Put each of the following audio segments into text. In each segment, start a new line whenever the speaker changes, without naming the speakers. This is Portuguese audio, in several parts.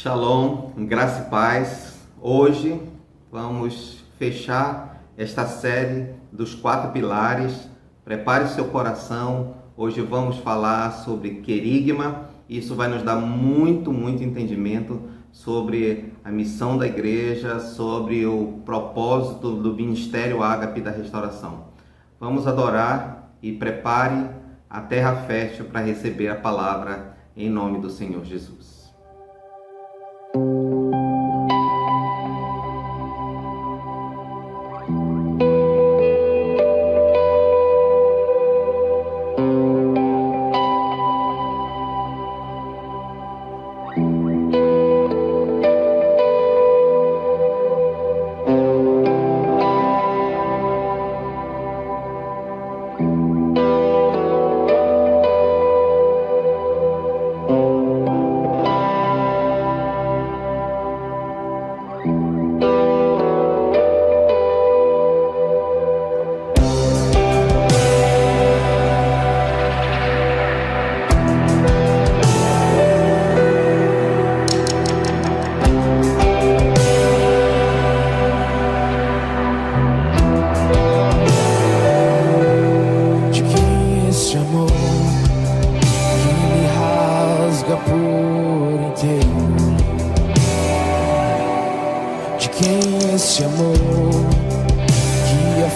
Shalom, graça e paz. Hoje vamos fechar esta série dos 4 pilares. Prepare seu coração. Hoje vamos falar sobre querigma. Isso vai nos dar muito entendimento sobre a missão da igreja, sobre o propósito do Ministério Ágape da Restauração. Vamos adorar e prepare a terra fértil para receber a palavra em nome do Senhor Jesus.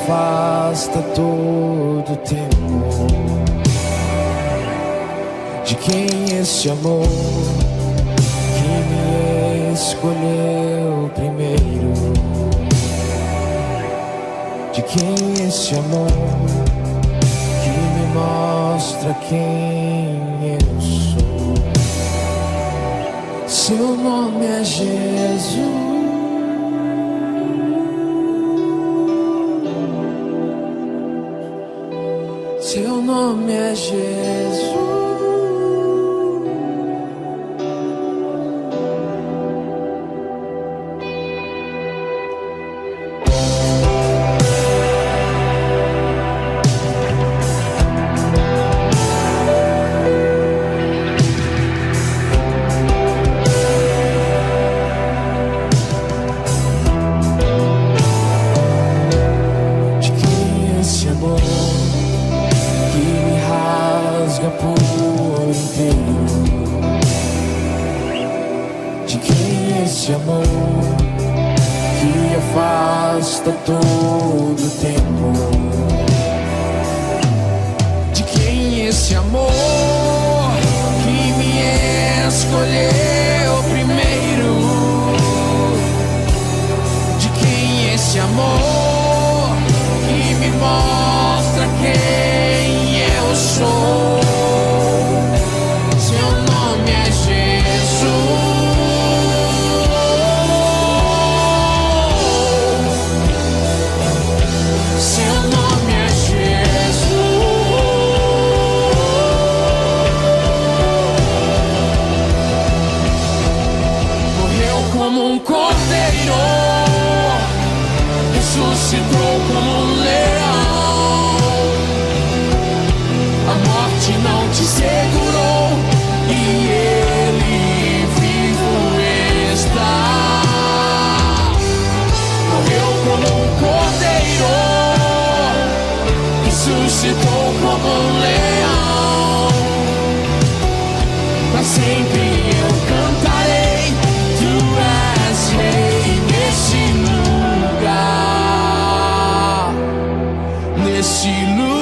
afasta todo temor. De quem esse amor que me escolheu primeiro? De quem esse amor que me mostra quem eu sou? Seu nome é Jesus. Seu nome é Jesus. De quem esse amor que me rasga por inteiro? De quem esse amor que afasta todo temor? De quem esse amor que me escolheu primeiro? De quem esse amor que me mostra quem eu sou? Seu nome é Jesus. Seu nome é Jesus. Morreu como um cordeiro, ressuscitou como um leão. A morte não te segurou e ele vivo está. Morreu como um cordeiro, ressuscitou como um leão. Pra sempre eu cantarei, tu és rei nesse lugar, nesse lugar.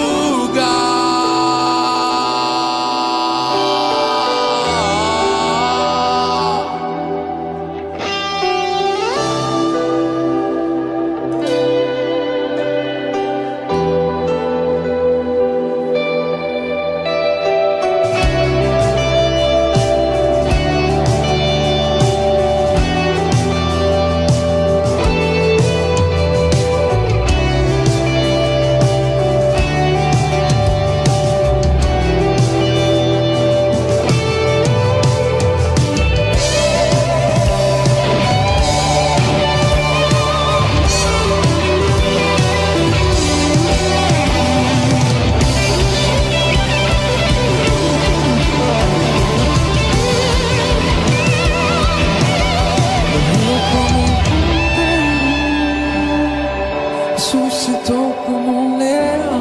Ressuscitou como um leão.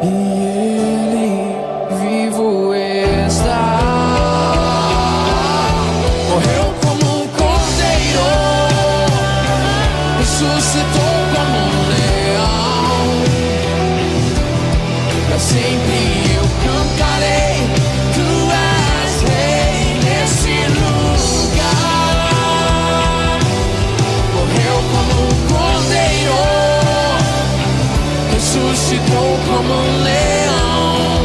E ele vivo está. Morreu como um cordeiro, ressuscitou como um leão. Pra sempre eu cantarei, tu és rei nesse lugar. Morreu como um cordeiro, ressuscitou como um leão.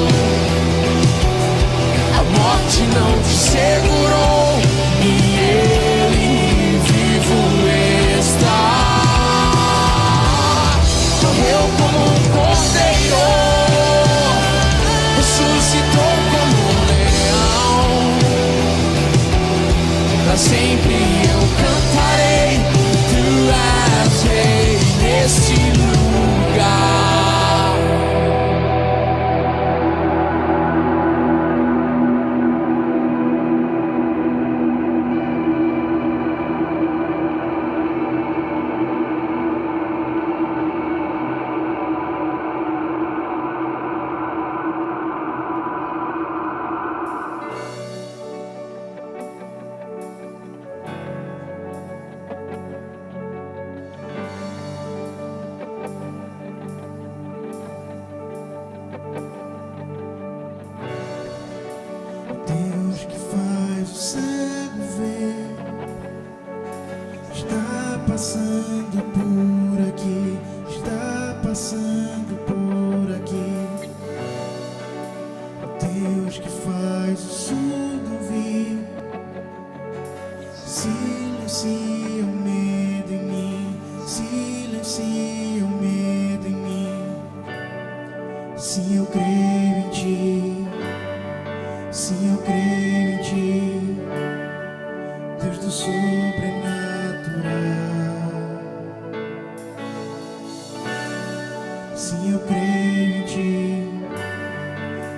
A morte não te segurou e ele vivo está. Morreu como um cordeiro, ressuscitou como um leão. Pra sempre eu cantarei, tu és rei nesse lugar.
passando por aqui, está passando por aqui. O Deus que faz o surdo ouvir, silencia o medo em mim, silencia o medo em mim. Sim, eu creio em ti, sim, eu creio em ti, Deus do sobrenatural. Sim, eu creio em ti,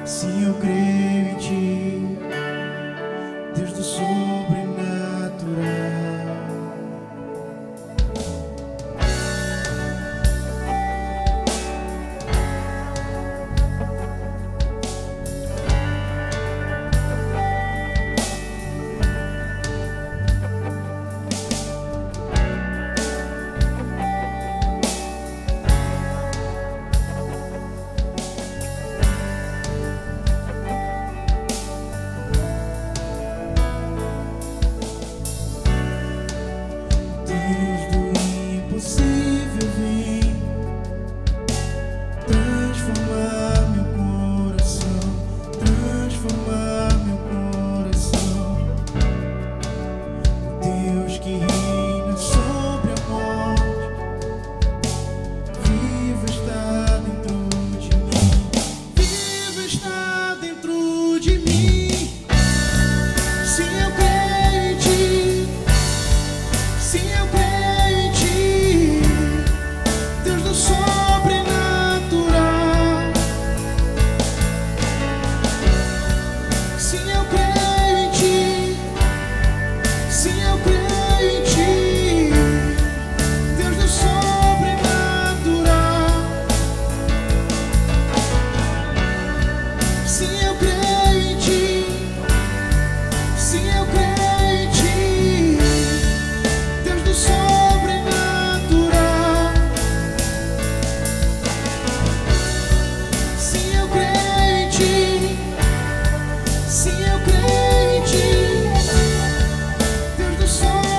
sim, eu creio em ti, Deus do sobrenatural. Deus do impossível vem transformar meu coração, transformar meu coração. Deus que reina sobre a morte, vivo está dentro de mim, vivo está dentro de mim. Sim, eu creio em ti, sim, eu creio em ti, Deus do sobrenatural. Sim, eu creio em ti, sim, eu creio em ti, Deus do sobrenatural. Sim, eu creio em ti, sim, eu creio em ti, Deus do sobrenatural. Sim, eu creio em ti, sim, eu creio em ti, Deus do sobrenatural.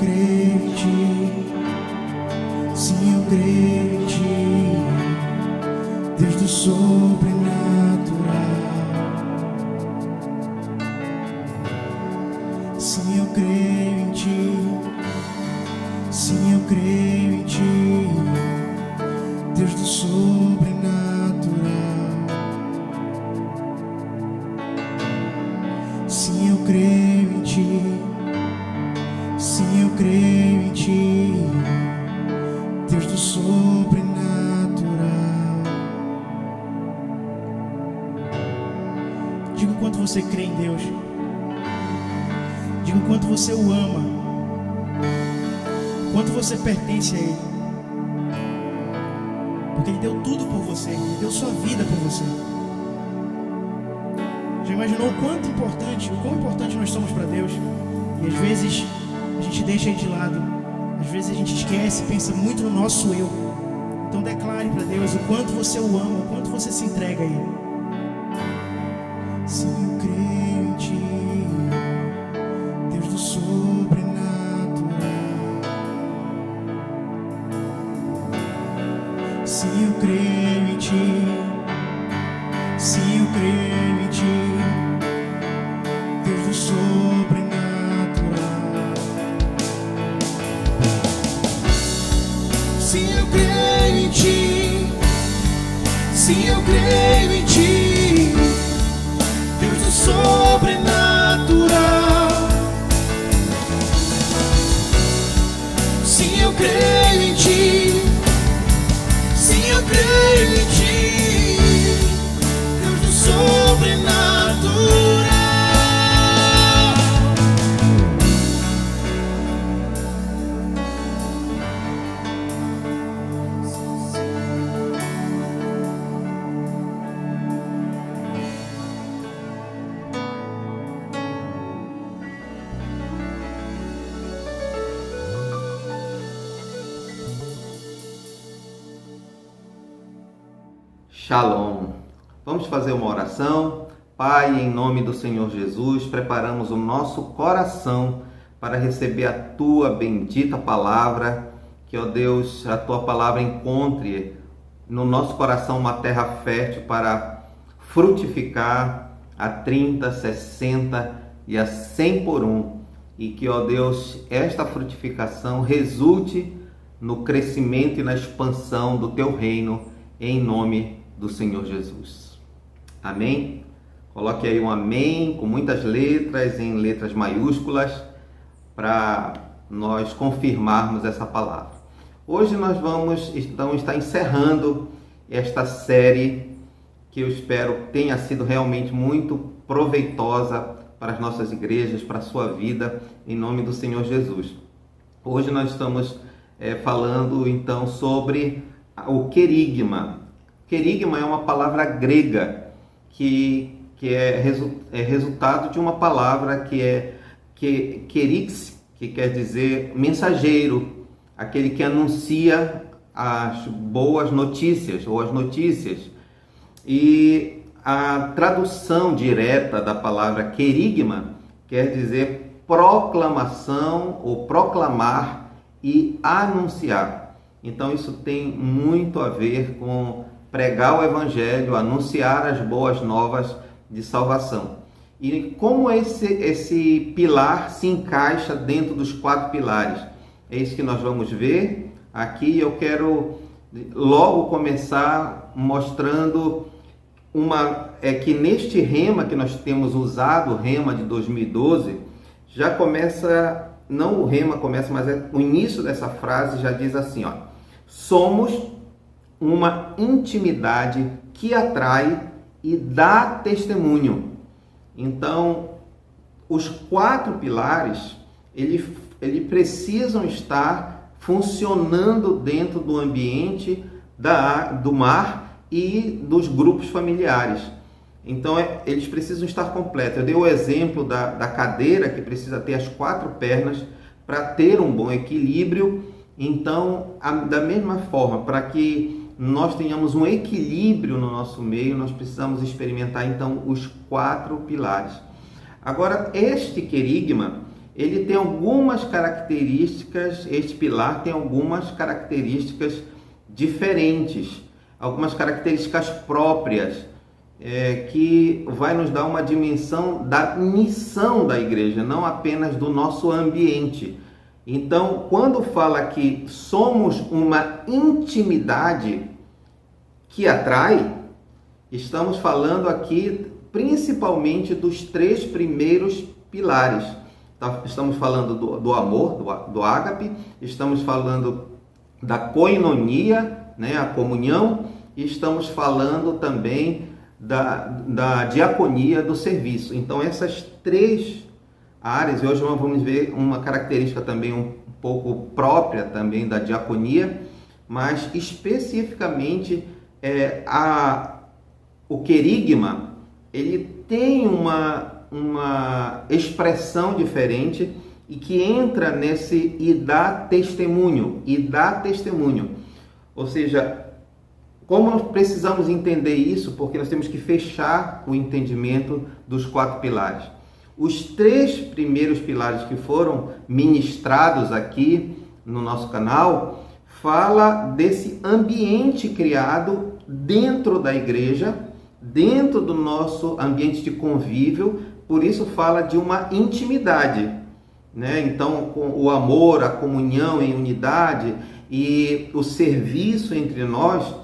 creio em ti, sim, eu creio em ti, Deus do sobrenatural. Sim, eu creio em ti, sim, eu creio em ti, Deus do sobrenatural. Sim, eu creio em ti, sim, eu creio em ti, Deus do sobrenatural. Diga o quanto você crê em Deus. Diga o quanto você o ama, o quanto você pertence a Ele, porque Ele deu tudo por você, Ele deu sua vida por você. Já imaginou o quão importante nós somos para Deus? E às vezes a gente deixa Ele de lado, às vezes a gente esquece, pensa muito no nosso eu. Então declare para Deus o quanto você o ama, o quanto você se entrega a Ele. Sim, eu creio em ti, Deus do sobrenatural. Sim, eu creio em ti, sim, eu creio em ti, Deus do sobrenatural. Sim, eu creio em ti, sim, eu creio em ti, Deus do sobrenatural. Sim, eu creio em ti, sim, eu creio em ti, Deus do sobrenatural.
Shalom. Vamos fazer uma oração. Pai, em nome do Senhor Jesus, preparamos o nosso coração para receber a Tua bendita palavra. Que, ó Deus, a Tua palavra encontre no nosso coração uma terra fértil para frutificar a 30, 60 e a 100 por um. E que, ó Deus, esta frutificação resulte no crescimento e na expansão do Teu reino, em nome do Senhor Jesus. Amém? Coloque aí um amém com muitas letras, em letras maiúsculas, para nós confirmarmos essa palavra. Hoje nós vamos então estar encerrando esta série que eu espero tenha sido realmente muito proveitosa para as nossas igrejas, para a sua vida, em nome do Senhor Jesus. Hoje nós estamos falando então sobre o querigma. Querigma é uma palavra grega que é resultado de uma palavra que é kerix, que quer dizer mensageiro, aquele que anuncia as boas notícias ou as notícias. E a tradução direta da palavra querigma quer dizer proclamação ou proclamar e anunciar. Então isso tem muito a ver com pregar o Evangelho, anunciar as boas novas de salvação. E como esse pilar se encaixa dentro dos 4 pilares? É isso que nós vamos ver aqui. Eu quero logo começar mostrando que neste rema que nós temos usado, o rema de 2012, já começa, não o rema começa, mas o início dessa frase já diz assim, ó: somos uma intimidade que atrai e dá testemunho. Então, os 4 pilares, eles precisam estar funcionando dentro do ambiente do mar e dos grupos familiares. Então, eles precisam estar completos. Eu dei o exemplo da cadeira, que precisa ter as 4 pernas para ter um bom equilíbrio. Então, da mesma forma, para que nós tenhamos um equilíbrio no nosso meio, nós precisamos experimentar então os 4 pilares. Agora, este querigma, ele tem algumas características, este pilar tem algumas características diferentes, algumas características próprias, que vai nos dar uma dimensão da missão da igreja, não apenas do nosso ambiente. Então, quando fala que somos uma intimidade que atrai, estamos falando aqui principalmente dos 3 primeiros pilares. Estamos falando do amor, do ágape, estamos falando da koinonia, né, a comunhão, e estamos falando também da diaconia, do serviço. Então, essas 3 áreas, e hoje nós vamos ver uma característica também um pouco própria também da diaconia, mas especificamente o querigma, ele tem uma expressão diferente e que entra nesse e dá testemunho. Ou seja, como nós precisamos entender isso? Porque nós temos que fechar o entendimento dos 4 pilares. Os 3 primeiros pilares que foram ministrados aqui no nosso canal fala desse ambiente criado dentro da igreja, dentro do nosso ambiente de convívio, por isso fala de uma intimidade, né? Então, o amor, a comunhão em unidade e o serviço entre nós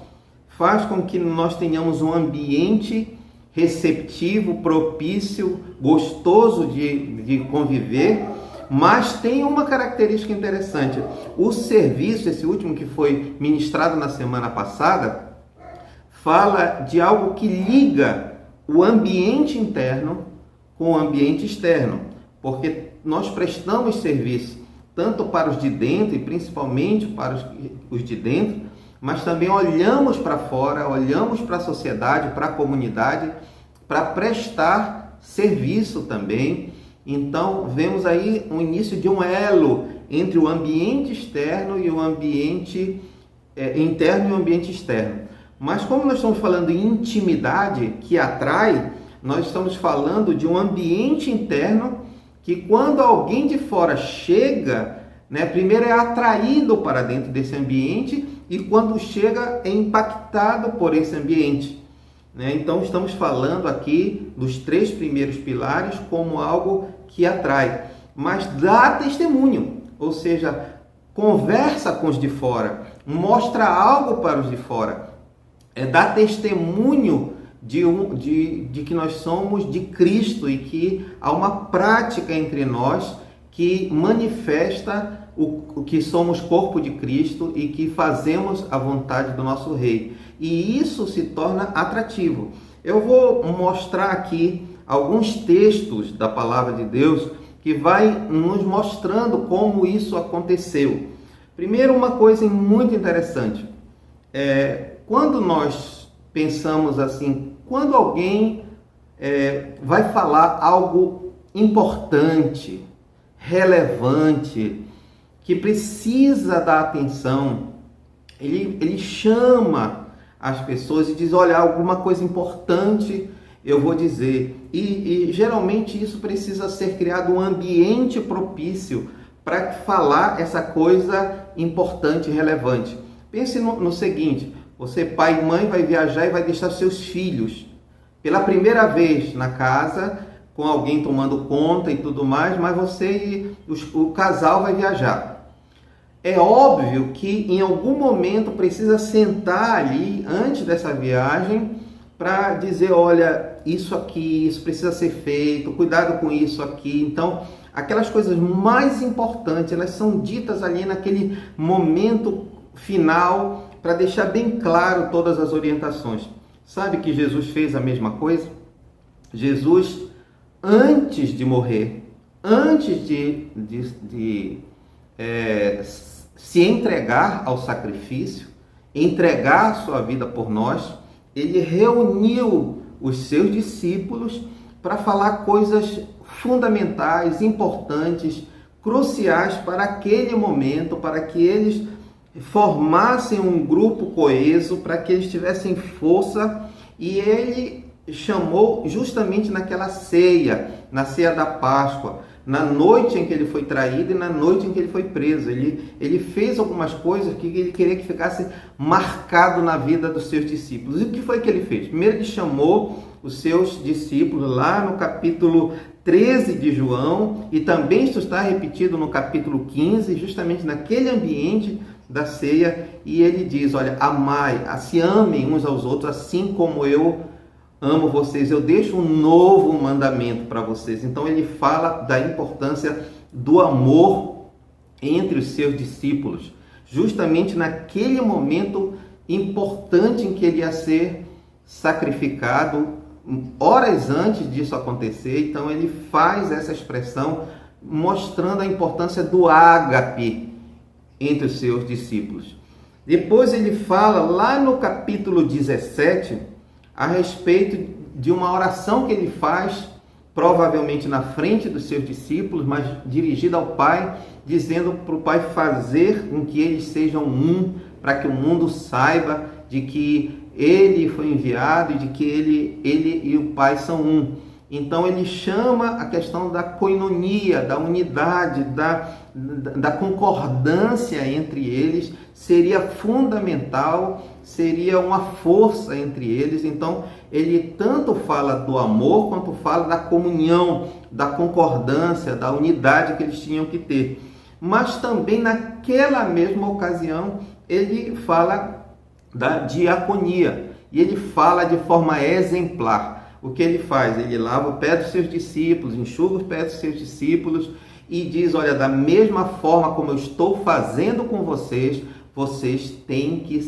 faz com que nós tenhamos um ambiente receptivo, propício, gostoso de conviver, mas tem uma característica interessante. O serviço, esse último que foi ministrado na semana passada, fala de algo que liga o ambiente interno com o ambiente externo, porque nós prestamos serviço tanto para os de dentro e principalmente para os de dentro, mas também olhamos para fora, olhamos para a sociedade, para a comunidade, para prestar serviço também. Então, vemos aí o início de um elo entre o ambiente externo e o ambiente interno e o ambiente externo. Mas como nós estamos falando em intimidade que atrai, nós estamos falando de um ambiente interno que quando alguém de fora chega, né, primeiro é atraído para dentro desse ambiente e quando chega é impactado por esse ambiente, né? Então estamos falando aqui dos 3 primeiros pilares como algo que atrai, mas dá testemunho, ou seja, conversa com os de fora, mostra algo para os de fora, dá testemunho de que nós somos de Cristo e que há uma prática entre nós que manifesta o que somos corpo de Cristo e que fazemos a vontade do nosso Rei. E isso se torna atrativo. Eu vou mostrar aqui alguns textos da Palavra de Deus que vai nos mostrando como isso aconteceu. Primeiro, uma coisa muito interessante. Quando nós pensamos assim, quando alguém vai falar algo importante, relevante, que precisa da atenção, ele chama as pessoas e diz, olha, alguma coisa importante eu vou dizer. E geralmente isso precisa ser criado um ambiente propício para falar essa coisa importante e relevante. Pense no seguinte, você, pai e mãe, vai viajar e vai deixar seus filhos pela primeira vez na casa, com alguém tomando conta e tudo mais, mas você e o casal vai viajar. É óbvio que em algum momento precisa sentar ali antes dessa viagem para dizer, olha, isso aqui, isso precisa ser feito, cuidado com isso aqui. Então, aquelas coisas mais importantes, elas são ditas ali naquele momento final para deixar bem claro todas as orientações. Sabe que Jesus fez a mesma coisa? Jesus, antes de morrer, antes de se entregar ao sacrifício, entregar sua vida por nós, ele reuniu os seus discípulos para falar coisas fundamentais, importantes, cruciais para aquele momento, para que eles formassem um grupo coeso, para que eles tivessem força. E ele chamou justamente naquela ceia, na ceia da Páscoa, na noite em que ele foi traído e na noite em que ele foi preso. Ele fez algumas coisas que ele queria que ficasse marcado na vida dos seus discípulos. E o que foi que ele fez? Primeiro, ele chamou os seus discípulos lá no capítulo 13 de João, e também isso está repetido no capítulo 15, justamente naquele ambiente da ceia, e ele diz: olha, amai, se amem uns aos outros, assim como eu amo vocês, eu deixo um novo mandamento para vocês. Então ele fala da importância do amor entre os seus discípulos, justamente naquele momento importante em que ele ia ser sacrificado, horas antes disso acontecer. Então ele faz essa expressão mostrando a importância do ágape entre os seus discípulos. Depois ele fala lá no capítulo 17 a respeito de uma oração que ele faz, provavelmente na frente dos seus discípulos, mas dirigida ao Pai, dizendo para o Pai fazer com que eles sejam um, para que o mundo saiba de que ele foi enviado e de que ele e o Pai são um. Então ele chama a questão da koinonia, da unidade, da concordância entre eles, seria fundamental, seria uma força entre eles. Então ele tanto fala do amor quanto fala da comunhão, da concordância, da unidade que eles tinham que ter. Mas também naquela mesma ocasião ele fala da diaconia, e ele fala de forma exemplar. O que ele faz? Ele lava o pé dos seus discípulos, enxuga os pés dos seus discípulos e diz: olha, da mesma forma como eu estou fazendo com vocês, vocês têm que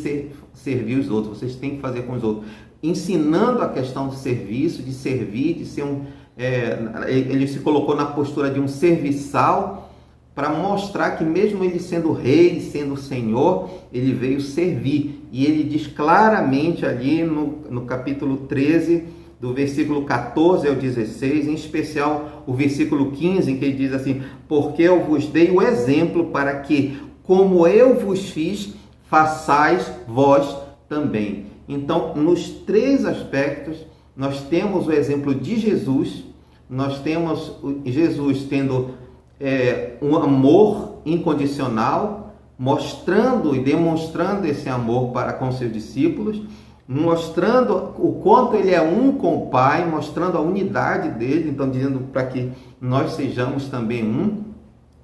servir os outros, vocês têm que fazer com os outros. Ensinando a questão do serviço, de servir, de ser ele se colocou na postura de um serviçal, para mostrar que mesmo ele sendo rei, sendo senhor, ele veio servir. E ele diz claramente ali no capítulo 13, do versículo 14 ao 16, em especial o versículo 15, em que ele diz assim: porque eu vos dei o exemplo para que, como eu vos fiz, façais vós também. Então, nos três aspectos, nós temos o exemplo de Jesus, nós temos Jesus tendo um amor incondicional, mostrando e demonstrando esse amor para com seus discípulos, mostrando o quanto ele é um com o Pai, mostrando a unidade dele, então dizendo para que nós sejamos também um,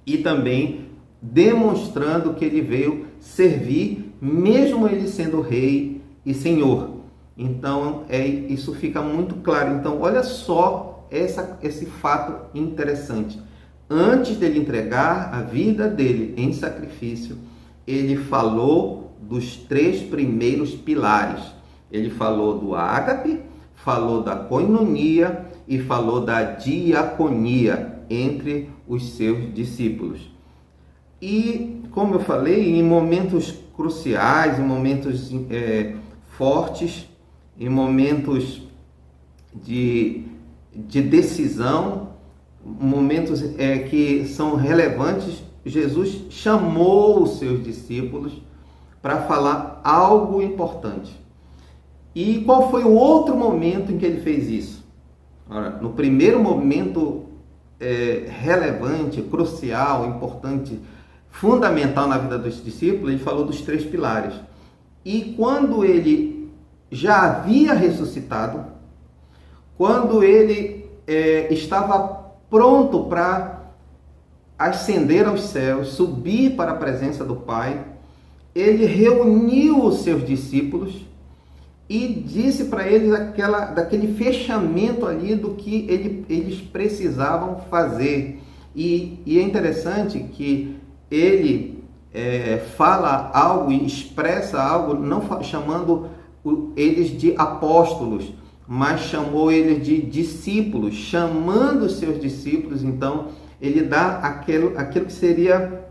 e também demonstrando que ele veio servir, mesmo ele sendo rei e senhor. Então isso fica muito claro. Então olha só esse fato interessante. Antes dele entregar a vida dele em sacrifício, ele falou dos três primeiros pilares. Ele falou do ágape, falou da koinonia e falou da diaconia entre os seus discípulos. E, como eu falei, em momentos cruciais, em momentos fortes, em momentos de decisão, momentos que são relevantes, Jesus chamou os seus discípulos para falar algo importante. E qual foi o outro momento em que ele fez isso? Ora, no primeiro momento relevante, crucial, importante, fundamental na vida dos discípulos, ele falou dos três pilares. E quando ele já havia ressuscitado, quando ele estava pronto para ascender aos céus, subir para a presença do Pai, ele reuniu os seus discípulos e disse para eles daquele fechamento ali do que eles precisavam fazer. E é interessante que ele fala algo e expressa algo, não chamando eles de apóstolos, mas chamou eles de discípulos, chamando os seus discípulos. Então ele dá aquilo que seria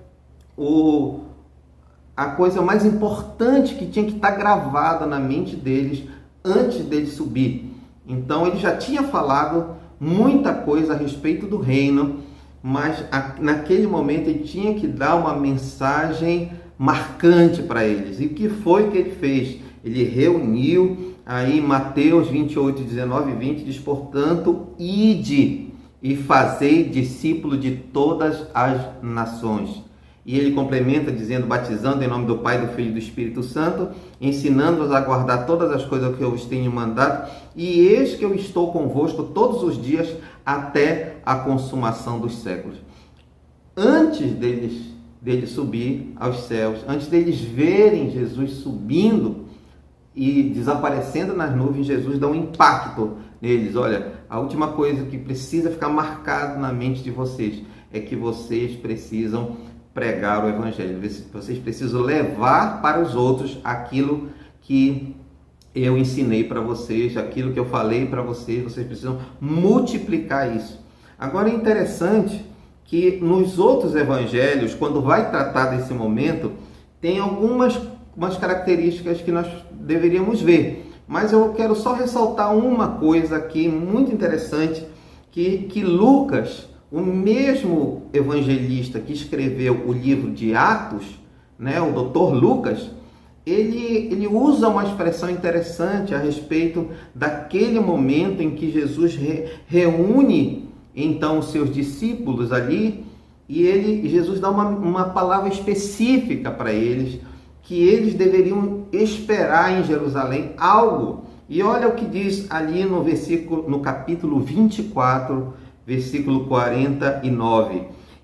a coisa mais importante que tinha que estar gravada na mente deles antes deles subir. Então ele já tinha falado muita coisa a respeito do reino, mas naquele momento ele tinha que dar uma mensagem marcante para eles. E o que foi que ele fez? Ele reuniu, aí Mateus 28, 19 e 20 diz: portanto, ide e fazei discípulo de todas as nações. E ele complementa dizendo, batizando em nome do Pai, do Filho e do Espírito Santo, ensinando-os a guardar todas as coisas que eu vos tenho mandado, e eis que eu estou convosco todos os dias até a consumação dos séculos. Antes deles subir aos céus, antes deles verem Jesus subindo e desaparecendo nas nuvens, Jesus dá um impacto neles. Olha, a última coisa que precisa ficar marcado na mente de vocês é que vocês precisam pregar o Evangelho. Vocês precisam levar para os outros aquilo que eu ensinei para vocês, aquilo que eu falei para vocês. Vocês precisam multiplicar isso. Agora é interessante que nos outros evangelhos, quando vai tratar desse momento, tem algumas características que nós deveríamos ver. Mas eu quero só ressaltar uma coisa aqui muito interessante, que Lucas, o mesmo evangelista que escreveu o livro de Atos, né, o Dr. Lucas, ele usa uma expressão interessante a respeito daquele momento em que Jesus reúne então os seus discípulos ali, e Jesus dá uma palavra específica para eles, que eles deveriam esperar em Jerusalém algo. E olha o que diz ali no capítulo 24, versículo 49.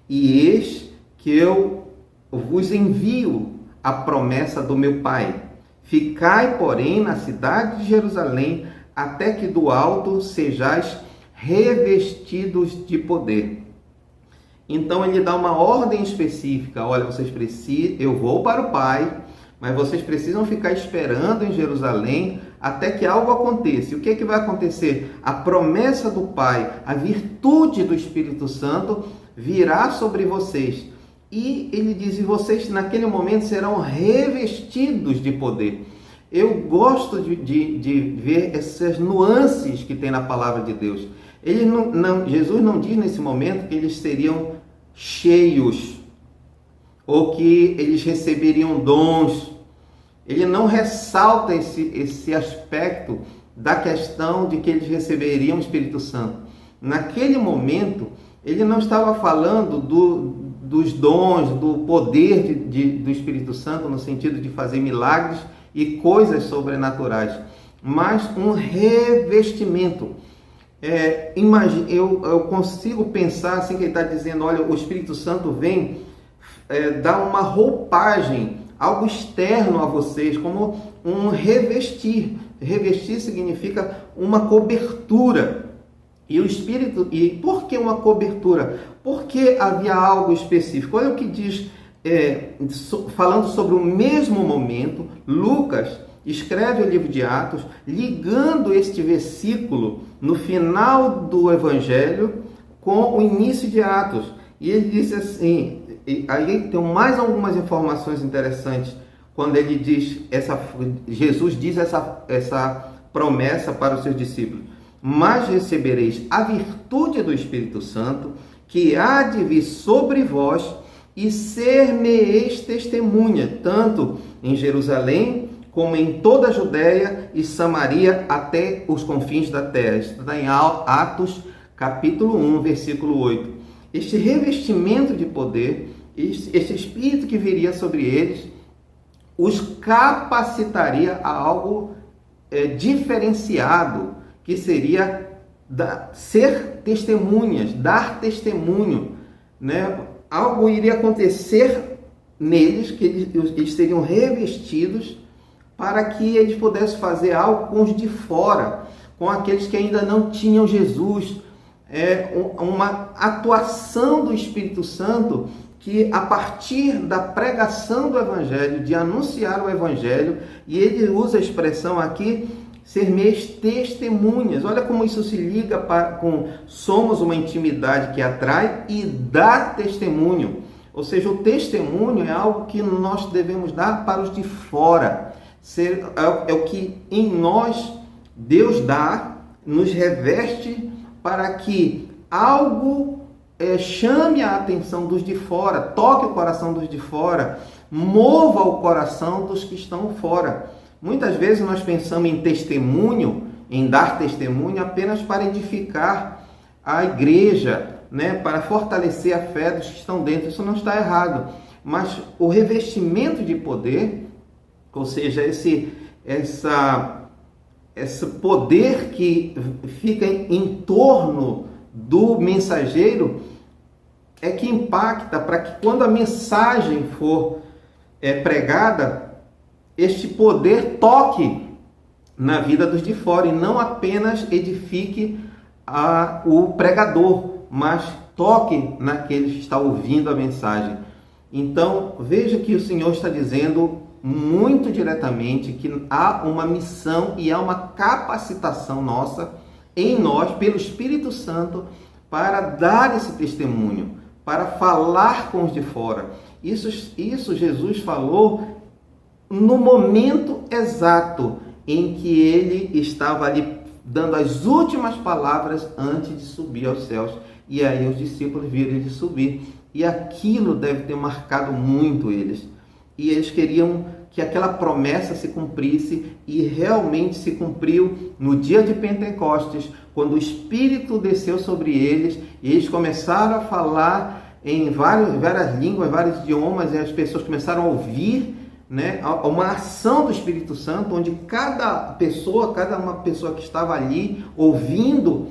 E eis que eu vos envio a promessa do meu Pai. Ficai, porém, na cidade de Jerusalém, até que do alto sejais revestidos de poder. Então ele dá uma ordem específica. Olha, vocês precisam, eu vou para o Pai, mas vocês precisam ficar esperando em Jerusalém até que algo aconteça. E o que é que vai acontecer? A promessa do Pai, a virtude do Espírito Santo virá sobre vocês. E ele diz, e vocês naquele momento serão revestidos de poder. Eu gosto de ver essas nuances que tem na palavra de Deus. Jesus não diz nesse momento que eles seriam cheios ou que eles receberiam dons. Ele não ressalta esse aspecto da questão de que eles receberiam o Espírito Santo. Naquele momento, ele não estava falando dos dons, do poder do Espírito Santo, no sentido de fazer milagres e coisas sobrenaturais, mas um revestimento. Eu consigo pensar assim, que ele está dizendo, olha, o Espírito Santo vem dar uma roupagem, algo externo a vocês, como um revestir. Revestir significa uma cobertura. E o Espírito, e por que uma cobertura? Porque havia algo específico. Olha o que diz, falando sobre o mesmo momento, Lucas escreve o livro de Atos, ligando este versículo no final do Evangelho com o início de Atos. E ele diz assim, aí tem mais algumas informações interessantes, quando ele diz, Jesus diz essa promessa para os seus discípulos. Mas recebereis a virtude do Espírito Santo, que há de vir sobre vós, e ser-me-eis testemunha, tanto em Jerusalém, como em toda a Judéia e Samaria, até os confins da terra. Isso está em Atos, capítulo 1, versículo 8. Este revestimento de poder, este Espírito que viria sobre eles, os capacitaria a algo diferenciado, que seria ser testemunhas, dar testemunho, né? Algo iria acontecer neles, que eles seriam revestidos para que eles pudessem fazer algo com os de fora, com aqueles que ainda não tinham Jesus. Uma atuação do Espírito Santo que, a partir da pregação do Evangelho, de anunciar o Evangelho, e ele usa a expressão aqui, ser meus testemunhas. Olha como isso se liga com somos uma intimidade que atrai e dá testemunho. Ou seja, o testemunho é algo que nós devemos dar para os de fora. É o que em nós Deus dá, nos reveste para que algo chame a atenção dos de fora, toque o coração dos de fora, mova o coração dos que estão fora. Muitas vezes nós pensamos em testemunho, em dar testemunho apenas para edificar a igreja, né, para fortalecer a fé dos que estão dentro. Isso não está errado, mas o revestimento de poder, ou seja, esse poder que fica em torno do mensageiro, é que impacta para que quando a mensagem for pregada, este poder toque na vida dos de fora e não apenas edifique o pregador, mas toque naqueles que estão ouvindo a mensagem. Então, veja que o Senhor está dizendo muito diretamente que há uma missão e há uma capacitação nossa, em nós, pelo Espírito Santo, para dar esse testemunho, para falar com os de fora. Isso Jesus falou no momento exato em que ele estava ali dando as últimas palavras antes de subir aos céus. E aí os discípulos viram ele subir. E aquilo deve ter marcado muito eles. E eles queriam que aquela promessa se cumprisse, e realmente se cumpriu no dia de Pentecostes, quando o Espírito desceu sobre eles, e eles começaram a falar em várias línguas, vários idiomas, e as pessoas começaram a ouvir, né, uma ação do Espírito Santo, onde cada uma pessoa que estava ali ouvindo,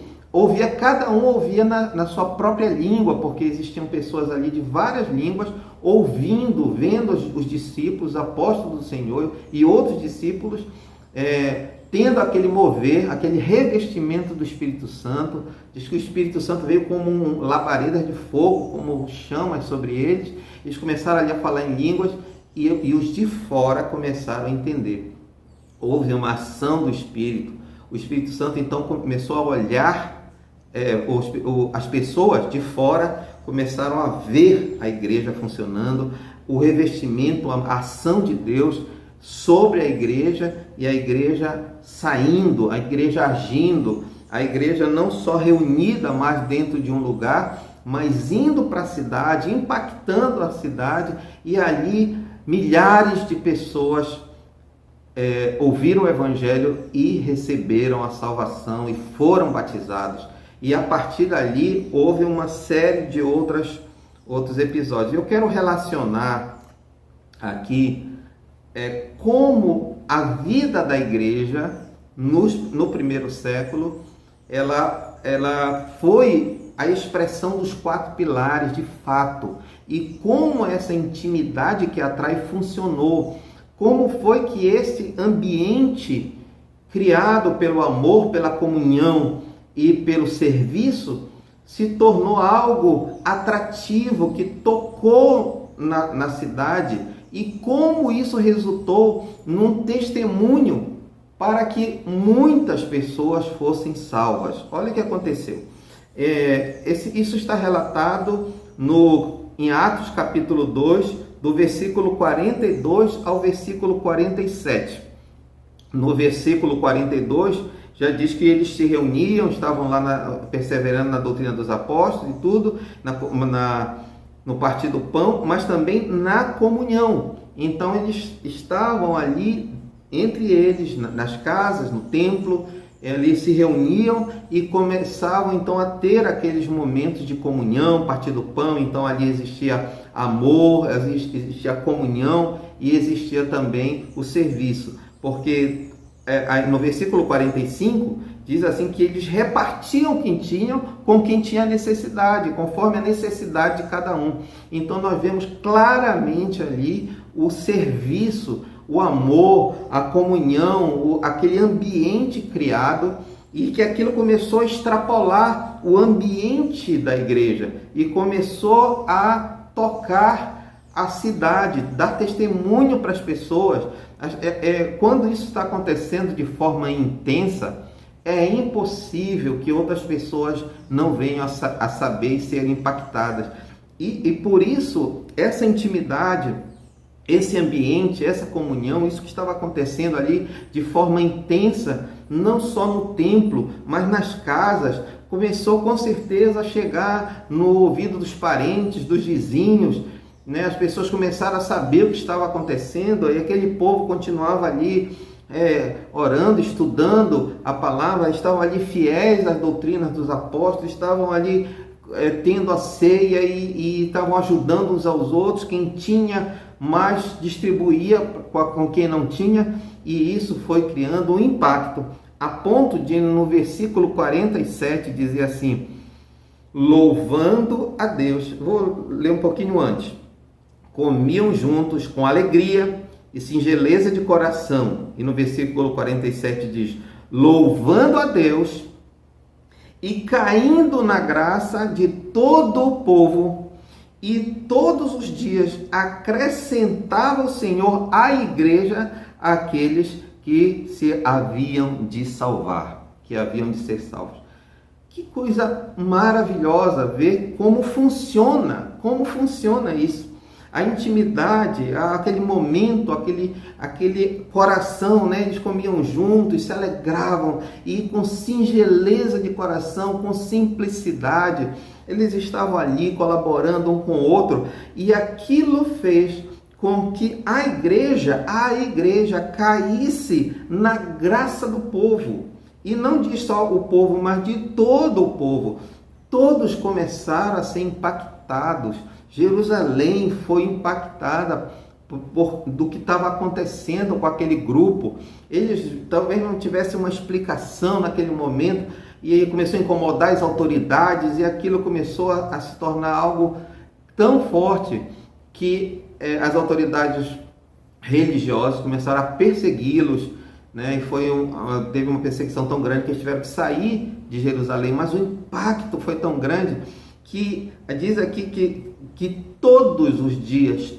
cada um ouvia na sua própria língua, porque existiam pessoas ali de várias línguas, ouvindo, vendo os discípulos, apóstolos do Senhor e outros discípulos, tendo aquele mover, aquele revestimento do Espírito Santo. Diz que o Espírito Santo veio como labaredas de fogo, como chamas sobre eles. Eles começaram ali a falar em línguas, e os de fora começaram a entender. Houve uma ação do Espírito. O Espírito Santo então começou a olhar, as pessoas de fora começaram a ver a igreja funcionando, o revestimento, a ação de Deus sobre a igreja, e a igreja saindo, a igreja agindo, a igreja não só reunida mais dentro de um lugar, mas indo para a cidade, impactando a cidade, e ali milhares de pessoas ouviram o Evangelho e receberam a salvação e foram batizados. E a partir dali houve uma série de outros episódios. Eu quero relacionar aqui como a vida da igreja no primeiro século, ela foi a expressão dos 4 pilares de fato, e como essa intimidade que atrai funcionou, como foi que esse ambiente criado pelo amor, pela comunhão e pelo serviço se tornou algo atrativo que tocou na cidade, e como isso resultou num testemunho para que muitas pessoas fossem salvas. Olha o que aconteceu. Isso está relatado em Atos capítulo 2, do versículo 42 ao versículo 47. No versículo 42, já diz que eles se reuniam, estavam lá perseverando na doutrina dos apóstolos e tudo, no partir do pão, mas também na comunhão. Então eles estavam ali, entre eles, nas casas, no templo, eles se reuniam e começavam então a ter aqueles momentos de comunhão, partir do pão. Então ali existia amor, existia comunhão e existia também o serviço, porque no versículo 45 diz assim que eles repartiam o que tinham com quem tinha necessidade, conforme a necessidade de cada um. Então nós vemos claramente ali o serviço, o amor, a comunhão, aquele ambiente criado, e que aquilo começou a extrapolar o ambiente da igreja e começou a tocar a cidade, dar testemunho para as pessoas. Quando isso está acontecendo de forma intensa, é impossível que outras pessoas não venham a saber e serem impactadas. E por isso, essa intimidade, esse ambiente, essa comunhão, isso que estava acontecendo ali de forma intensa, não só no templo, mas nas casas, começou com certeza a chegar no ouvido dos parentes, dos vizinhos, né? As pessoas começaram a saber o que estava acontecendo, e aquele povo continuava ali orando, estudando a palavra, estavam ali fiéis às doutrinas dos apóstolos, estavam ali tendo a ceia e estavam ajudando uns aos outros. Quem tinha mais distribuía com quem não tinha, e isso foi criando um impacto, a ponto de no versículo 47 dizer assim: louvando a Deus. Vou ler um pouquinho antes. Comiam juntos com alegria e singeleza de coração. E no versículo 47 diz: louvando a Deus e caindo na graça de todo o povo, e todos os dias acrescentava o Senhor à igreja aqueles que se haviam de salvar, que haviam de ser salvos. Que coisa maravilhosa ver como funciona isso. A intimidade, aquele momento, aquele coração, né? Eles comiam juntos, se alegravam, e com singeleza de coração, com simplicidade, eles estavam ali colaborando um com o outro, e aquilo fez com que a igreja caísse na graça do povo. E não de só o povo, mas de todo o povo. Todos começaram a ser impactados. Jerusalém foi impactada do que estava acontecendo com aquele grupo. Eles talvez não tivessem uma explicação naquele momento, e aí começou a incomodar as autoridades, e aquilo começou a se tornar algo tão forte que as autoridades religiosas começaram a persegui-los, né? E teve uma perseguição tão grande que eles tiveram que sair de Jerusalém, mas o impacto foi tão grande que diz aqui que todos os dias,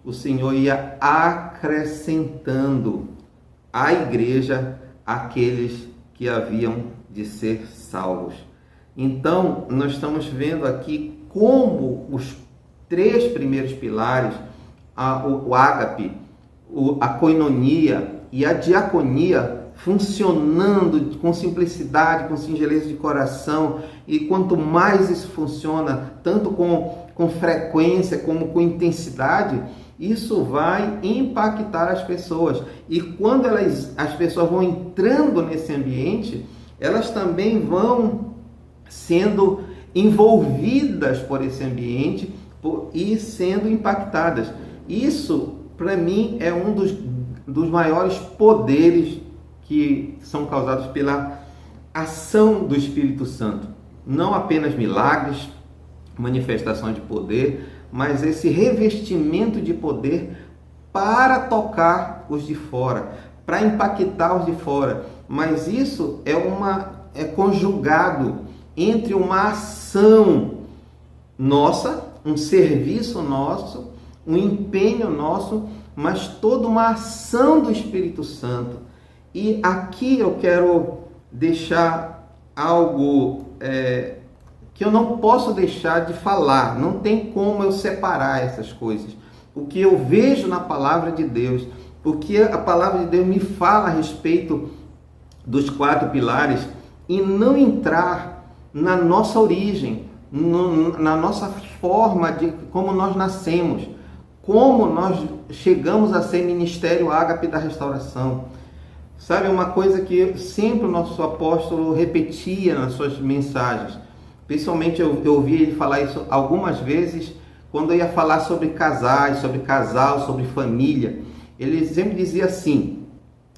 o Senhor ia acrescentando à igreja aqueles que haviam de ser salvos. Então, nós estamos vendo aqui como os 3 primeiros pilares, o ágape, a koinonia e a diaconia, funcionando com simplicidade, com singeleza de coração. E quanto mais isso funciona, tanto com frequência como com intensidade, isso vai impactar as pessoas. E quando as pessoas vão entrando nesse ambiente, elas também vão sendo envolvidas por esse ambiente e sendo impactadas. Isso, para mim, é um dos maiores poderes que são causados pela ação do Espírito Santo. Não apenas milagres, manifestações de poder, mas esse revestimento de poder para tocar os de fora, para impactar os de fora. Mas isso é conjugado entre uma ação nossa, um serviço nosso, um empenho nosso, mas toda uma ação do Espírito Santo. E aqui eu quero deixar algo que eu não posso deixar de falar. Não tem como eu separar essas coisas. O que eu vejo na palavra de Deus, o que a palavra de Deus me fala a respeito dos 4 pilares, e não entrar na nossa origem, na nossa forma de como nós nascemos, como nós chegamos a ser Ministério Ágape da Restauração. Sabe, uma coisa que sempre o nosso apóstolo repetia nas suas mensagens, principalmente eu ouvi ele falar isso algumas vezes, quando eu ia falar sobre casais, sobre casal, sobre família. Ele sempre dizia assim: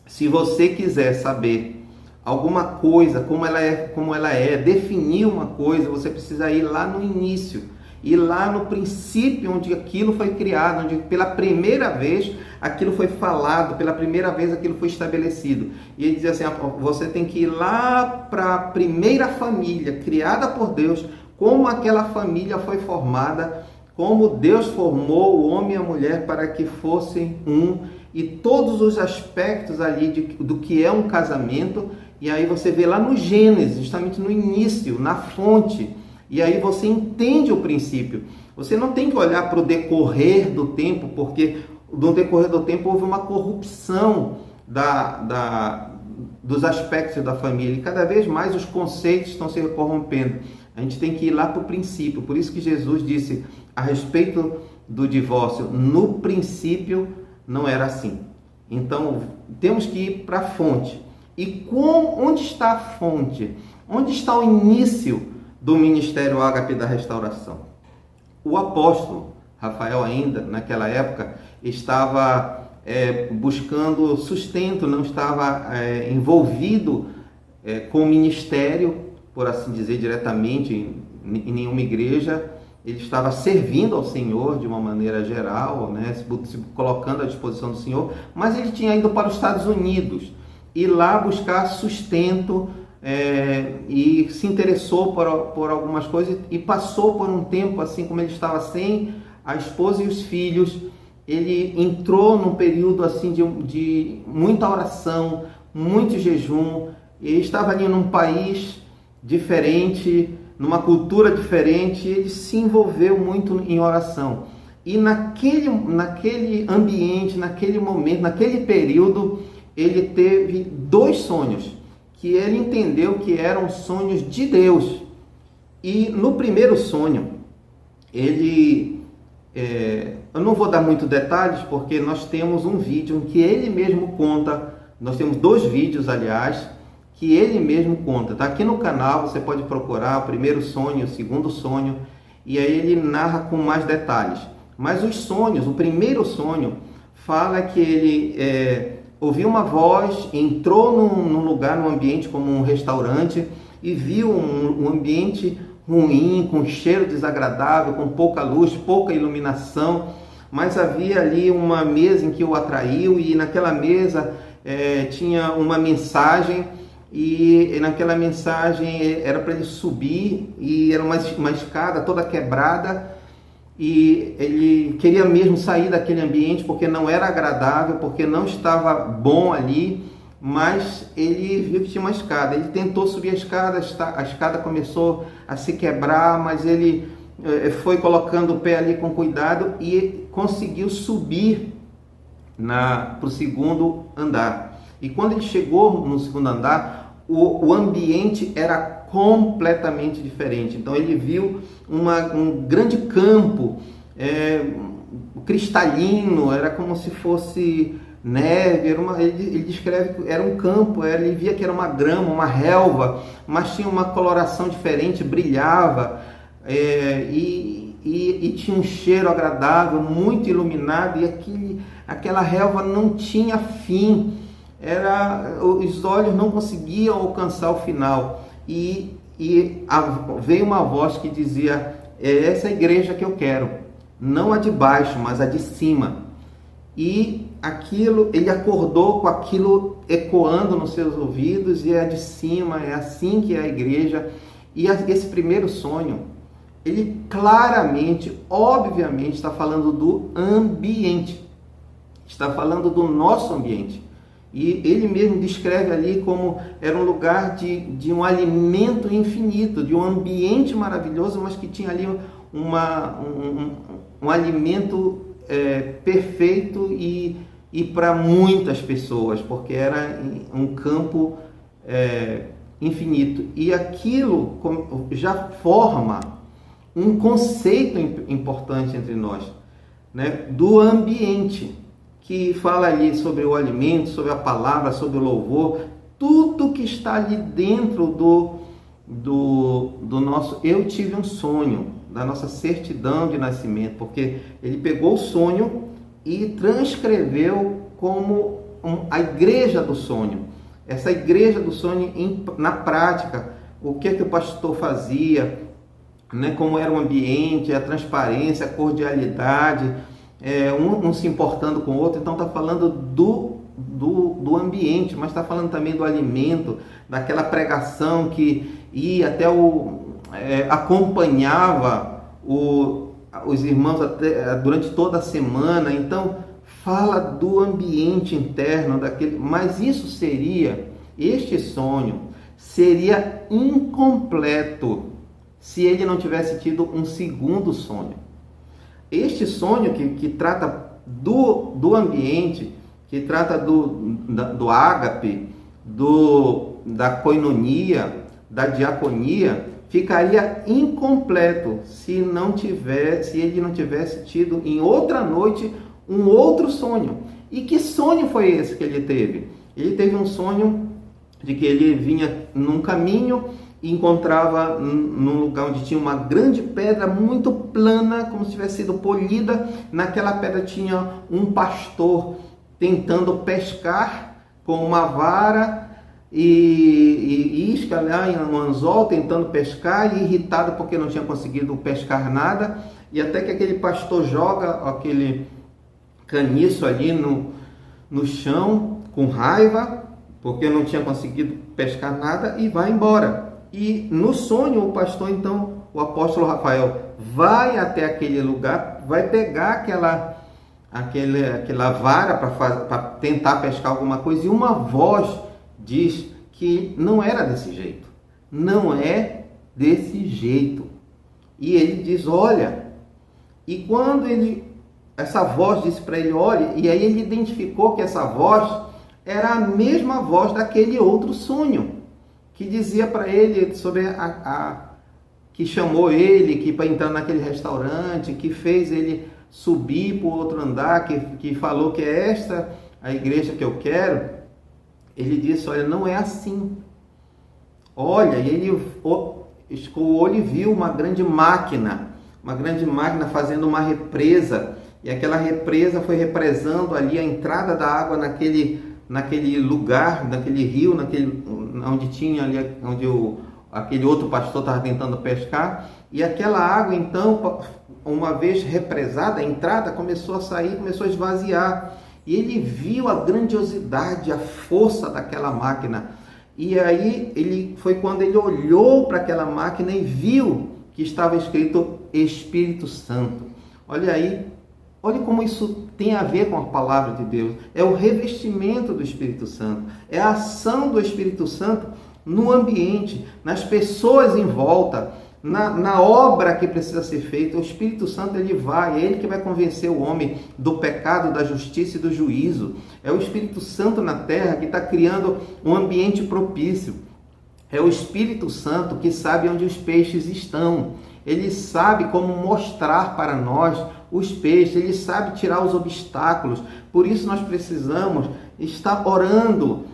se você quiser saber alguma coisa, como ela é, definir uma coisa, você precisa ir lá no início, ir lá no princípio, onde aquilo foi criado, onde pela primeira vez aquilo foi falado, pela primeira vez aquilo foi estabelecido. E ele dizia assim: você tem que ir lá para a primeira família criada por Deus, como aquela família foi formada, como Deus formou o homem e a mulher para que fossem um, e todos os aspectos ali do que é um casamento. E aí você vê lá no Gênesis, justamente no início, na fonte, e aí você entende o princípio. Você não tem que olhar para o decorrer do tempo, porque no decorrer do tempo houve uma corrupção dos aspectos da família, e cada vez mais os conceitos estão se corrompendo. A gente tem que ir lá para o princípio. Por isso que Jesus disse a respeito do divórcio: no princípio não era assim. Então, temos que ir para a fonte. E onde está a fonte? Onde está o início do Ministério Ágape da Restauração? O apóstolo Rafael, ainda naquela época, estava buscando sustento, não estava envolvido com o ministério, por assim dizer, diretamente em nenhuma igreja. Ele estava servindo ao Senhor de uma maneira geral, né, se colocando à disposição do Senhor, mas ele tinha ido para os Estados Unidos e lá buscar sustento, e se interessou por algumas coisas e passou por um tempo, assim como ele estava sem a esposa e os filhos, ele entrou num período assim de muita oração, muito jejum. Ele estava ali num país diferente, numa cultura diferente, ele se envolveu muito em oração. E naquele ambiente, naquele momento, naquele período, ele teve 2 sonhos, que ele entendeu que eram sonhos de Deus. E no primeiro sonho, eu não vou dar muitos detalhes, porque nós temos um vídeo em que ele mesmo conta, nós temos 2 vídeos, aliás, que ele mesmo conta. Está aqui no canal, você pode procurar o primeiro sonho, o segundo sonho, e aí ele narra com mais detalhes. Mas os sonhos, o primeiro sonho, fala que ele ouviu uma voz, entrou num lugar, num ambiente como um restaurante, e viu um ambiente ruim, com cheiro desagradável, com pouca luz, pouca iluminação, mas havia ali uma mesa em que o atraiu, e naquela mesa tinha uma mensagem, e naquela mensagem era para ele subir, e era uma escada toda quebrada, e ele queria mesmo sair daquele ambiente porque não era agradável, porque não estava bom ali, mas ele viu que tinha uma escada. Ele tentou subir a escada começou a se quebrar, mas ele foi colocando o pé ali com cuidado e conseguiu subir para o segundo andar. E quando ele chegou no segundo andar, o ambiente era completamente diferente. Então ele viu um grande campo cristalino, era como se fosse neve, ele descreve que era um campo, ele via que era uma grama, uma relva, mas tinha uma coloração diferente, brilhava, e tinha um cheiro agradável, muito iluminado, e aquela relva não tinha fim, os olhos não conseguiam alcançar o final, e veio uma voz que dizia: essa é a igreja que eu quero, não a de baixo, mas a de cima. E ele acordou com aquilo ecoando nos seus ouvidos, e é a de cima, é assim que é a igreja. E esse primeiro sonho, ele claramente, obviamente, está falando do ambiente, está falando do nosso ambiente. E ele mesmo descreve ali como era um lugar de um alimento infinito, de um ambiente maravilhoso, mas que tinha ali um alimento perfeito e para muitas pessoas, porque era um campo infinito. E aquilo já forma um conceito importante entre nós, né, do ambiente, que fala ali sobre o alimento, sobre a palavra, sobre o louvor, tudo que está ali dentro do nosso eu tive um sonho, da nossa certidão de nascimento, porque ele pegou o sonho e transcreveu como a igreja do sonho. Essa igreja do sonho na prática, o que o pastor fazia, né, como era o ambiente, a transparência, a cordialidade, um se importando com o outro. Então está falando do ambiente, mas está falando também do alimento, daquela pregação que ia até acompanhava os irmãos durante toda a semana. Então fala do ambiente interno mas este sonho seria incompleto se ele não tivesse tido um segundo sonho. Este sonho que trata do ambiente, que trata do ágape, da koinonia, da diaconia, ficaria incompleto se ele não tivesse tido em outra noite um outro sonho. E que sonho foi esse que ele teve? Ele teve um sonho de que ele vinha num caminho e encontrava num lugar onde tinha uma grande pedra muito plana, como se tivesse sido polida. Naquela pedra tinha um pastor tentando pescar com uma vara e isca lá em um anzol, tentando pescar, e irritado porque não tinha conseguido pescar nada. E até que aquele pastor joga aquele caniço ali no chão com raiva, porque não tinha conseguido pescar nada, e vai embora. E no sonho o pastor, então, o apóstolo Rafael, vai até aquele lugar, vai pegar aquela vara para tentar pescar alguma coisa, e uma voz diz que não era desse jeito. Não é desse jeito. E ele diz, olha. E quando essa voz disse para ele, olha, e aí ele identificou que essa voz era a mesma voz daquele outro sonho, que dizia para ele sobre que chamou ele que para entrar naquele restaurante, que fez ele subir para o outro andar, que falou que é esta a igreja que eu quero. Ele disse, olha, não é assim. Olha, e ele escou o olho e viu uma grande máquina fazendo uma represa, e aquela represa foi represando ali a entrada da água naquele lugar, naquele rio, onde tinha ali, aquele outro pastor estava tentando pescar. E aquela água, então, uma vez represada, a entrada começou a sair, começou a esvaziar. E ele viu a grandiosidade, a força daquela máquina. E aí foi quando ele olhou para aquela máquina e viu que estava escrito Espírito Santo. Olha aí, olha como isso tem a ver com a palavra de Deus. É o revestimento do Espírito Santo, é a ação do Espírito Santo no ambiente, nas pessoas em volta, na obra que precisa ser feita. O Espírito Santo, ele vai, é ele que vai convencer o homem do pecado, da justiça e do juízo. É o Espírito Santo na terra que está criando um ambiente propício. É o Espírito Santo que sabe onde os peixes estão. Ele sabe como mostrar para nós os peixes, ele sabe tirar os obstáculos. Por isso nós precisamos estar orando,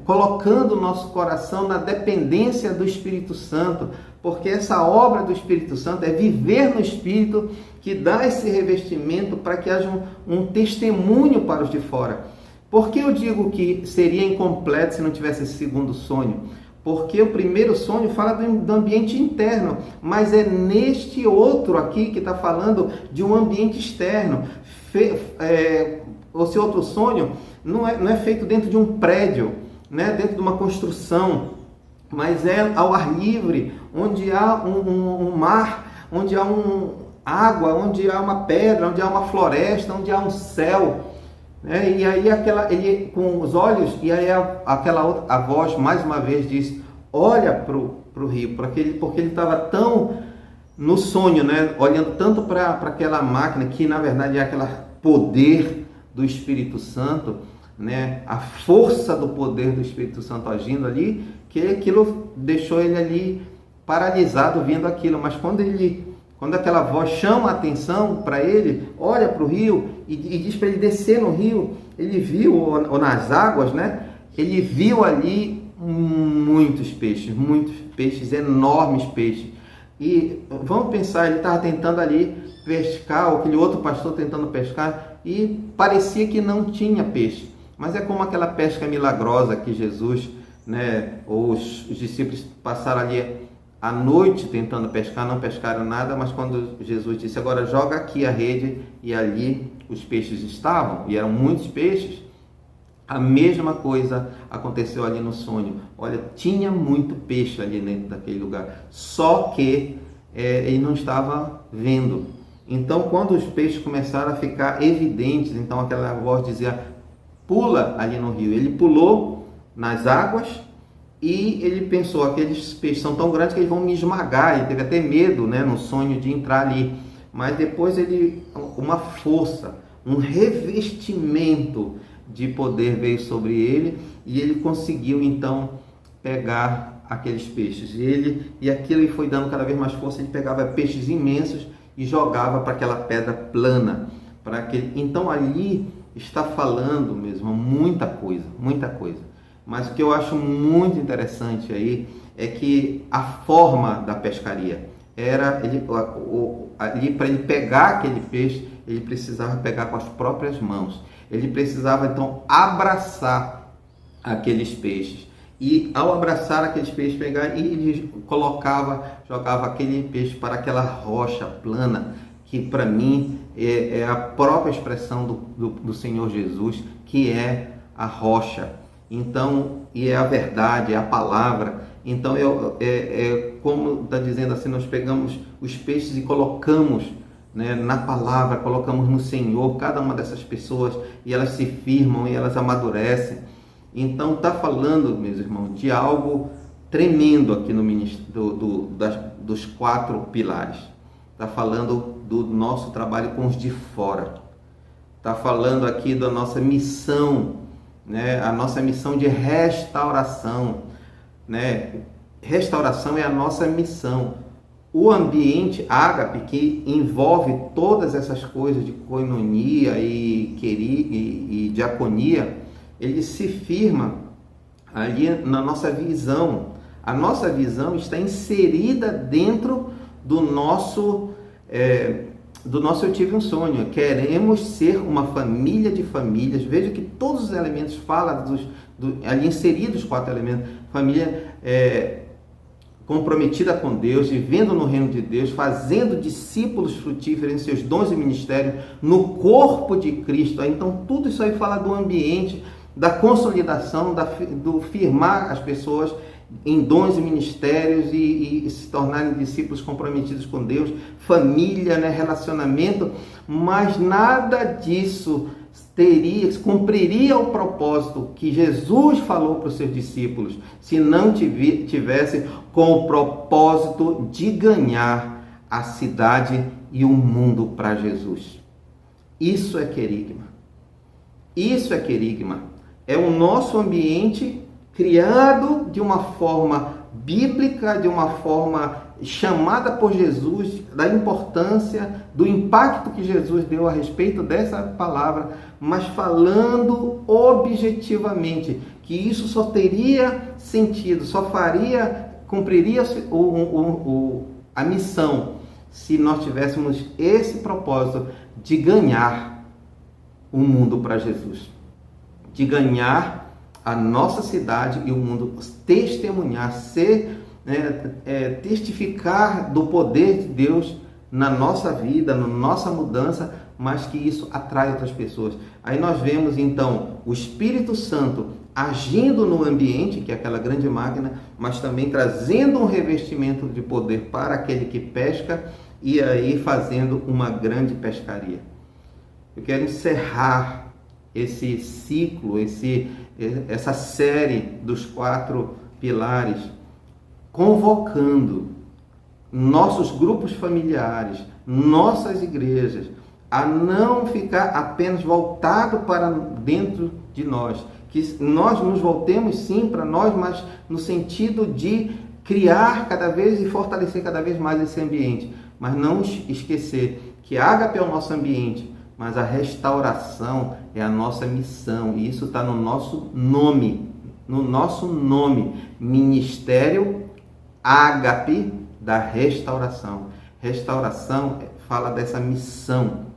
colocando o nosso coração na dependência do Espírito Santo, porque essa obra do Espírito Santo é viver no Espírito, que dá esse revestimento para que haja um testemunho para os de fora. Por que eu digo que seria incompleto se não tivesse esse segundo sonho? Porque o primeiro sonho fala do ambiente interno, mas é neste outro aqui que está falando de um ambiente externo. Esse outro sonho não é feito dentro de um prédio, dentro de uma construção, mas é ao ar livre, onde há um mar, onde há água, onde há uma pedra, onde há uma floresta, onde há um céu. E aí ele com os olhos, e aí a voz mais uma vez diz, olha para o rio, porque ele estava tão no sonho, olhando tanto para aquela máquina, que na verdade é aquele poder do Espírito Santo, a força do poder do Espírito Santo agindo ali, que aquilo deixou ele ali paralisado vendo aquilo. Mas quando aquela voz chama a atenção para ele, olha para o rio e diz para ele descer no rio, ele viu, ou nas águas, ele viu ali muitos peixes, enormes peixes. E vamos pensar, ele estava tentando ali pescar, ou aquele outro pastor tentando pescar, e parecia que não tinha peixe. Mas é como aquela pesca milagrosa que Jesus, os discípulos passaram ali à noite tentando pescar, não pescaram nada, mas quando Jesus disse, agora joga aqui a rede, e ali os peixes estavam, e eram muitos peixes, a mesma coisa aconteceu ali no sonho. Olha, tinha muito peixe ali dentro daquele lugar, só que ele não estava vendo. Então, quando os peixes começaram a ficar evidentes, então aquela voz dizia, pula ali no rio. Ele pulou nas águas, e ele pensou, aqueles peixes são tão grandes que eles vão me esmagar. Ele teve até medo, no sonho, de entrar ali. Mas depois uma força, um revestimento de poder veio sobre ele, e ele conseguiu então pegar aqueles peixes. E aquilo lhe foi dando cada vez mais força. Ele pegava peixes imensos e jogava para aquela pedra plana. Então ali está falando mesmo muita coisa, muita coisa. Mas o que eu acho muito interessante aí é que a forma da pescaria era, ali para ele pegar aquele peixe, ele precisava pegar com as próprias mãos. Ele precisava então abraçar aqueles peixes. E ao abraçar aqueles peixes, pegar e ele jogava aquele peixe para aquela rocha plana, que para mim é a própria expressão do Senhor Jesus, que é a rocha. Então, e é a verdade, é a palavra. Então, como está dizendo assim, nós pegamos os peixes e colocamos, né, na palavra, colocamos no Senhor, cada uma dessas pessoas, e elas se firmam e elas amadurecem. Então, está falando, meus irmãos, de algo tremendo aqui no ministério dos 4 pilares. Está falando do nosso trabalho com os de fora. Está falando aqui da nossa missão, né? A nossa missão de restauração, né? Restauração é a nossa missão. O ambiente ágape, que envolve todas essas coisas de koinonia e diaconia, ele se firma ali na nossa visão. A nossa visão está inserida dentro do nosso Eu Tive um Sonho. Queremos ser uma família de famílias. Veja que todos os elementos falam ali inseridos, os 4 elementos. Família comprometida com Deus, vivendo no reino de Deus, fazendo discípulos frutíferos em seus dons e ministérios, no corpo de Cristo. Então tudo isso aí fala do ambiente, da consolidação, do firmar as pessoas em dons e ministérios e se tornarem discípulos comprometidos com Deus, família, né, relacionamento, mas nada disso cumpriria o propósito que Jesus falou para os seus discípulos se não tivesse com o propósito de ganhar a cidade e o mundo para Jesus. Isso é querigma. Isso é querigma. É o nosso ambiente criado de uma forma bíblica, de uma forma chamada por Jesus, da importância, do impacto que Jesus deu a respeito dessa palavra, mas falando objetivamente, que isso só teria sentido, cumpriria a missão, se nós tivéssemos esse propósito de ganhar o mundo para Jesus, de ganhar a nossa cidade e o mundo, testemunhar, testificar do poder de Deus na nossa vida, na nossa mudança, mas que isso atrai outras pessoas. Aí nós vemos então o Espírito Santo agindo no ambiente, que é aquela grande máquina, mas também trazendo um revestimento de poder para aquele que pesca e aí fazendo uma grande pescaria. Eu quero encerrar esse ciclo, essa série dos 4 pilares, convocando nossos grupos familiares, nossas igrejas, a não ficar apenas voltado para dentro de nós, que nós nos voltemos sim para nós, mas no sentido de criar cada vez e fortalecer cada vez mais esse ambiente, mas não esquecer que a Ágape é o nosso ambiente, mas a restauração é a nossa missão, e isso está no nosso nome, Ministério Ágape da Restauração. Restauração fala dessa missão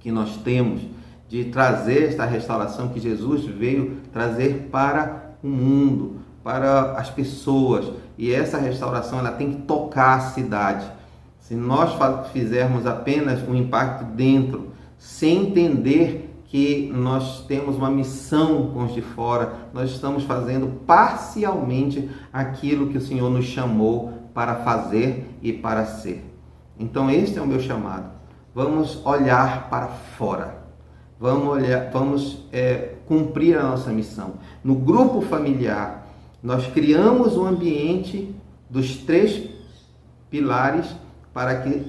que nós temos de trazer esta restauração que Jesus veio trazer para o mundo, para as pessoas, e essa restauração ela tem que tocar a cidade. Se nós fizermos apenas um impacto dentro, sem entender que nós temos uma missão com os de fora, nós estamos fazendo parcialmente aquilo que o Senhor nos chamou para fazer e para ser. Então este é o meu chamado. Vamos olhar para fora. Vamos cumprir a nossa missão. No grupo familiar, nós criamos um ambiente dos 3 pilares para que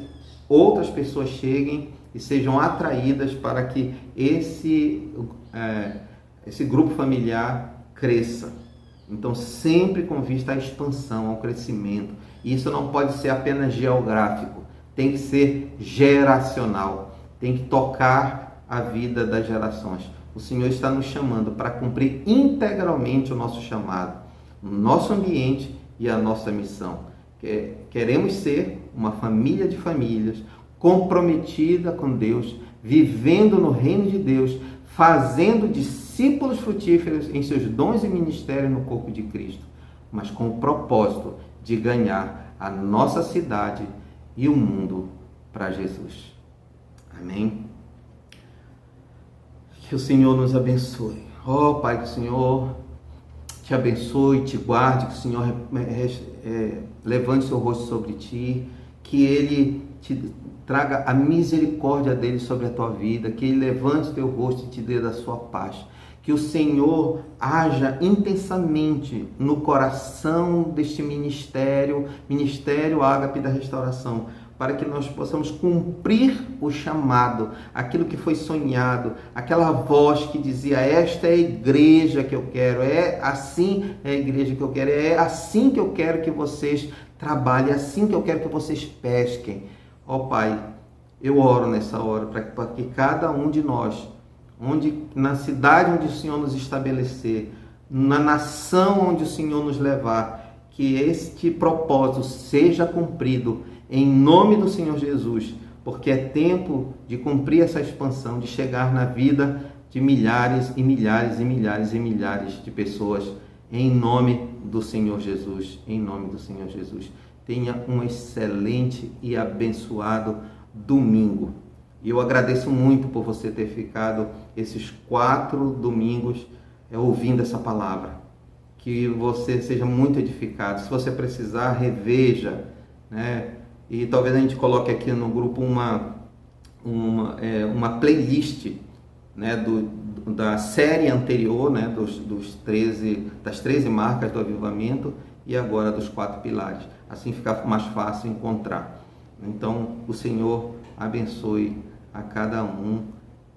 outras pessoas cheguem e sejam atraídas para que esse grupo familiar cresça. Então, sempre com vista à expansão, ao crescimento. E isso não pode ser apenas geográfico, tem que ser geracional, tem que tocar a vida das gerações. O Senhor está nos chamando para cumprir integralmente o nosso chamado, o nosso ambiente e a nossa missão. Queremos ser uma família de famílias comprometida com Deus, vivendo no reino de Deus, fazendo discípulos frutíferos em seus dons e ministérios no corpo de Cristo, mas com o propósito de ganhar a nossa cidade e o mundo para Jesus. Amém? Que o Senhor nos abençoe. Oh, Pai, que o Senhor te abençoe, te guarde, que o Senhor levante seu rosto sobre ti, que Ele te traga a misericórdia dele sobre a tua vida, que Ele levante teu rosto e te dê da sua paz. Que o Senhor haja intensamente no coração deste ministério Ágape da Restauração, para que nós possamos cumprir o chamado, aquilo que foi sonhado, aquela voz que dizia: esta é a igreja que eu quero, é assim é a igreja que eu quero, é assim que eu quero que vocês trabalhem, é assim que eu quero que vocês pesquem. Ó Pai, eu oro nessa hora para que cada um de nós, na cidade onde o Senhor nos estabelecer, na nação onde o Senhor nos levar, que este propósito seja cumprido em nome do Senhor Jesus, porque é tempo de cumprir essa expansão, de chegar na vida de milhares e milhares e milhares e milhares de pessoas, em nome do Senhor Jesus, em nome do Senhor Jesus. Tenha um excelente e abençoado domingo. E eu agradeço muito por você ter ficado esses 4 domingos ouvindo essa palavra. Que você seja muito edificado. Se você precisar, reveja, né? E talvez a gente coloque aqui no grupo uma playlist, né, da série anterior, né, das 13 marcas do avivamento e agora dos 4 pilares. Assim fica mais fácil encontrar. Então, o Senhor abençoe a cada um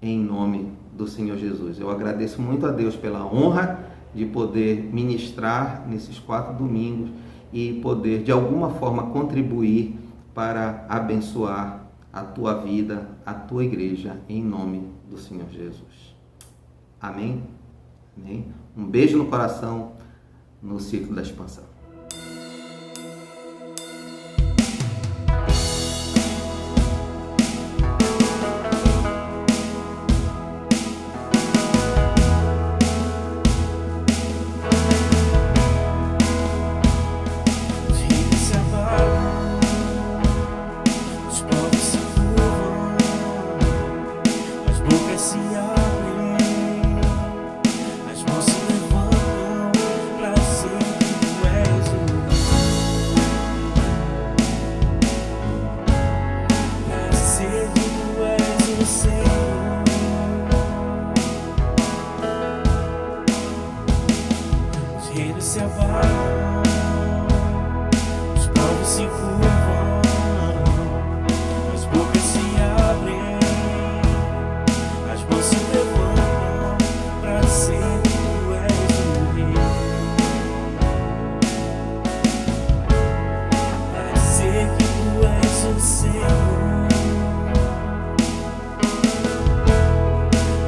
em nome do Senhor Jesus. Eu agradeço muito a Deus pela honra de poder ministrar nesses 4 domingos e poder de alguma forma contribuir para abençoar a tua vida, a tua igreja, em nome do Senhor Jesus. Amém? Amém? Um beijo no coração no ciclo da expansão.
Se abalam, os povos se curvam, as bocas se abrem, as mãos se levantam, para sempre tu és o rei, para dizer que tu és o Senhor,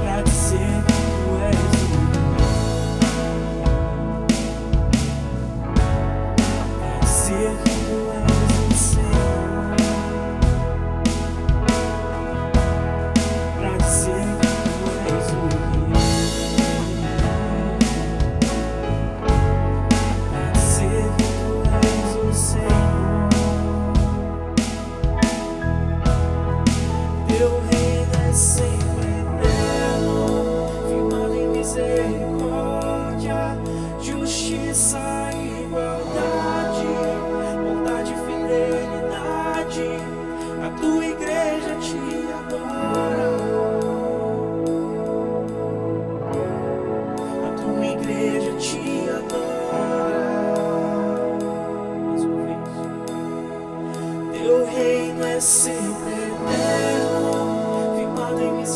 para dizer que tu és o sempre eterno, firmado em misericórdia,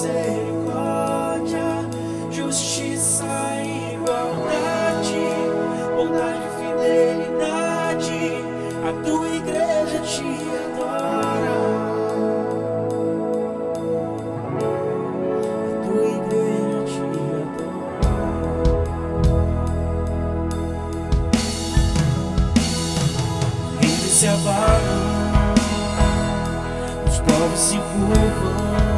se curvam,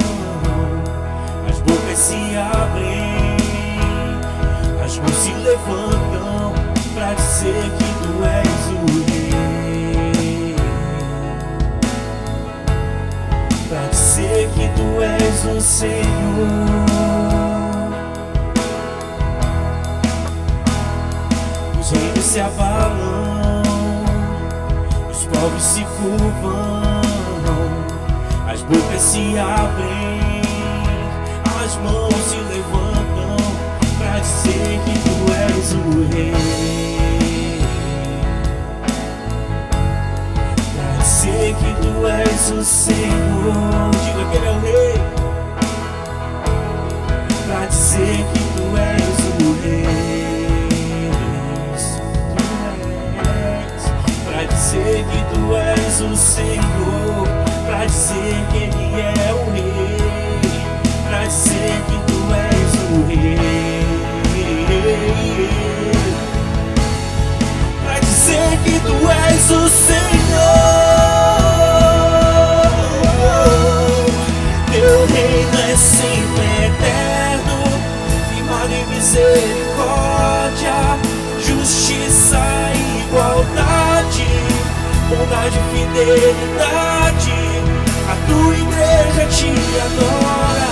as bocas se abrem, as mãos se levantam pra dizer que tu és o Rei, pra dizer que tu és o Senhor. Os reinos se abalam, os povos se curvam, as bocas se abrem, as mãos se levantam pra dizer que tu és o Rei, pra dizer que tu és o Senhor. Diga que Ele é o Rei, pra dizer que tu és o Rei. Pra dizer que tu és o Senhor, pra dizer que Ele é o Rei, pra dizer que tu és o Rei, pra dizer que tu és o Senhor. Teu reino é sempre eterno, firmado em misericórdia, justiça e igualdade, bondade e fidelidade. A tua igreja te adora,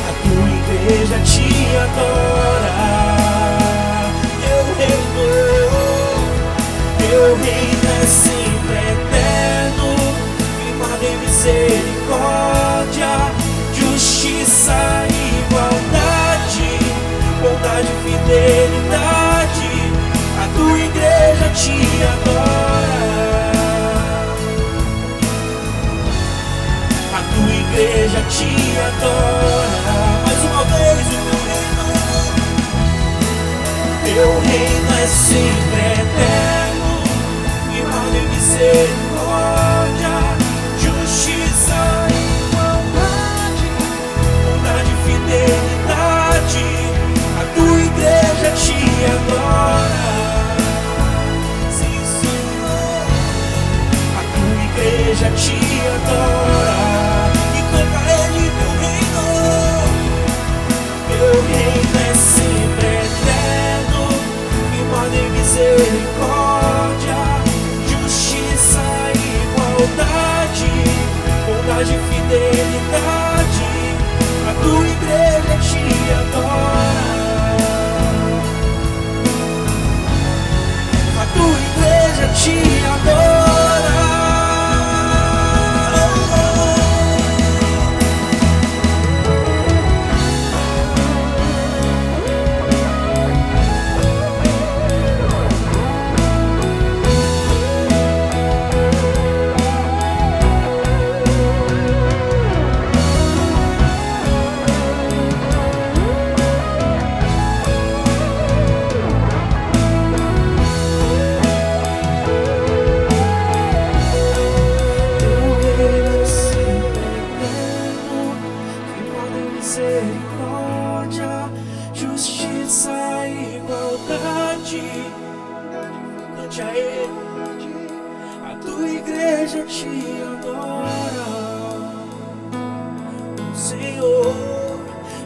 a tua igreja te adora. Teu reino é sempre eterno, firmado em misericórdia, justiça e igualdade, bondade e fidelidade. A tua igreja te adora, a tua igreja te adora. Mais uma vez, teu reino é sempre eterno, firmado em misericórdia, justiça e igualdade, bondade e fidelidade. A tua igreja te adora, sim, Senhor. A tua igreja te adora e canta Ele, teu reino. Teu reino é sempre eterno, firmado em misericórdia, justiça e igualdade, bondade e fidelidade. A tua igreja te adora, a tua igreja te adora. Misericórdia, justiça e igualdade. Cante a Ele, a tua igreja te adora, Senhor.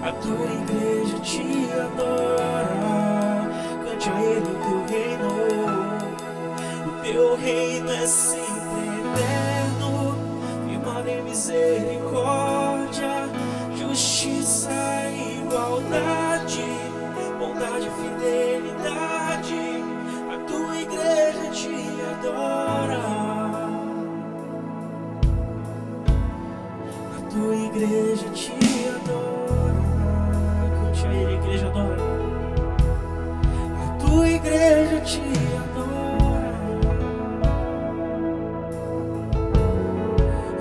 A tua igreja te adora. Cante a Ele o teu reino. O teu reino é sempre eterno, firmado em misericórdia, justiça e igualdade, bondade e fidelidade. A tua igreja te adora, a tua igreja te adora. Cante a Ele, a igreja adora. A tua igreja te adora,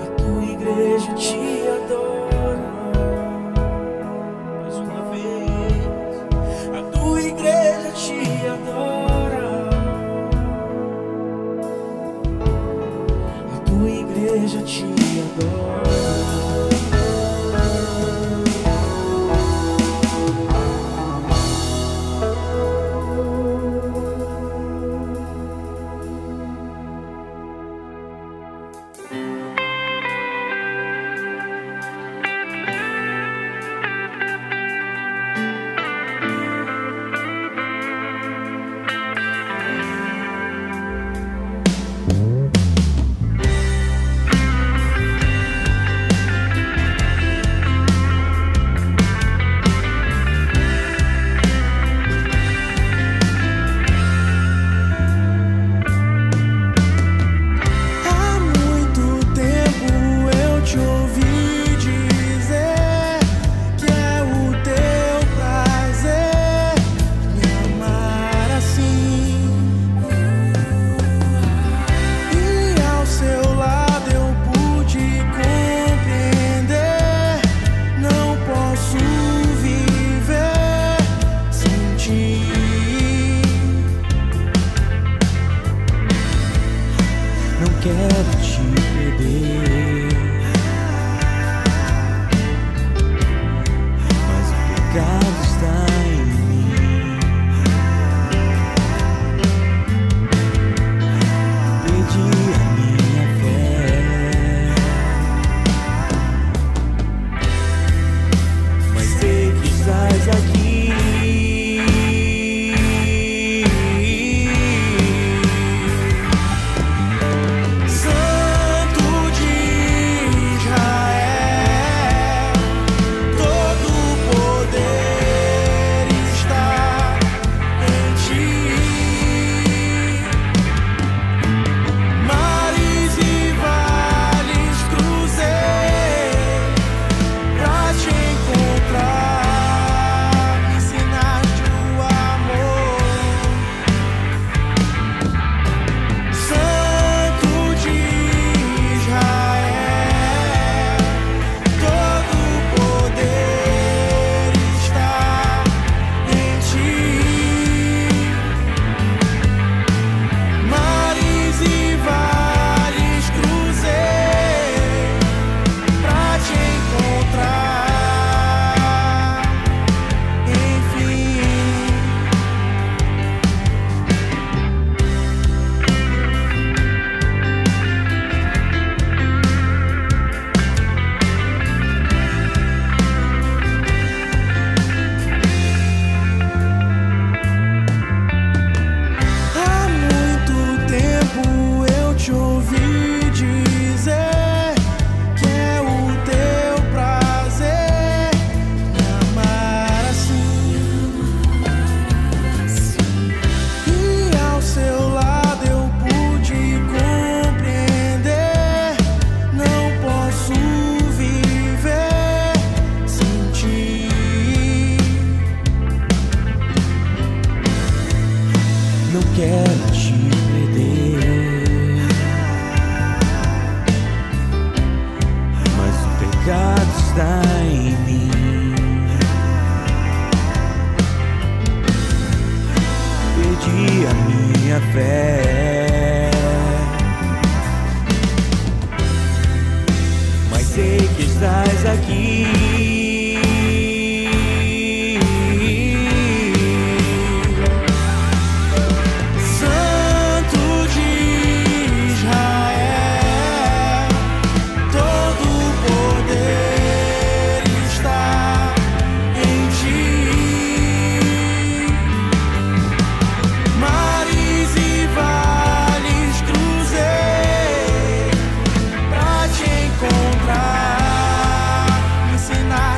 a tua igreja te adora. Mais uma vez, a tua igreja te adora, a tua igreja te adora.
quero te perder, mas o pecado está em mim. Perdi a minha fé, mas sei que estás aqui. Não quero te perder, mas o pecado está em mim. Perdi a minha fé, mas sei que estás aqui.
Encontrar, me ensinar.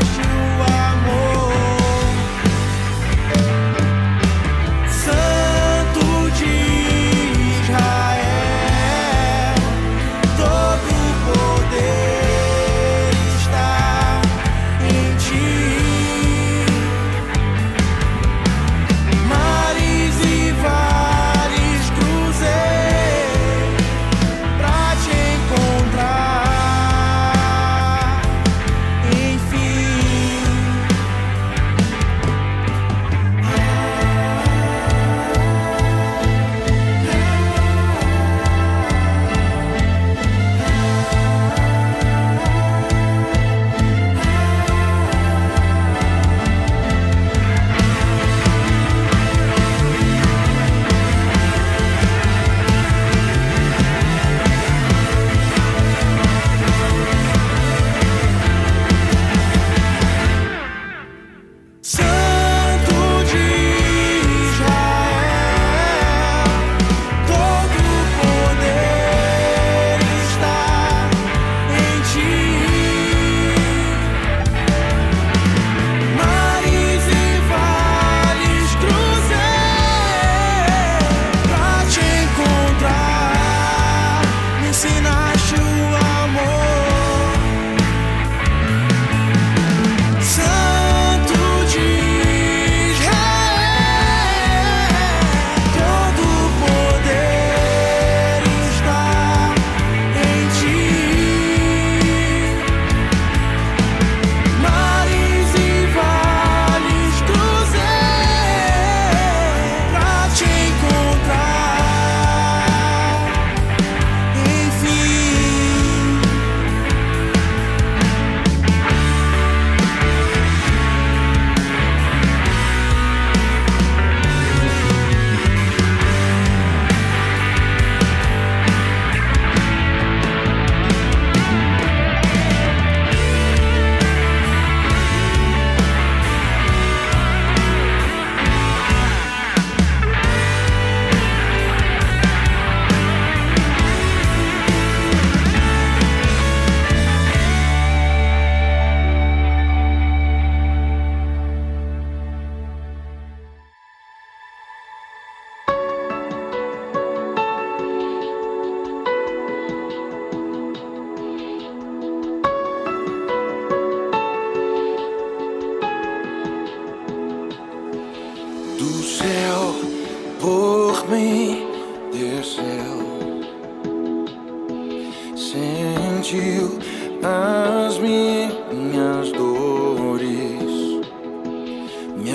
sentiu as minhas dores, me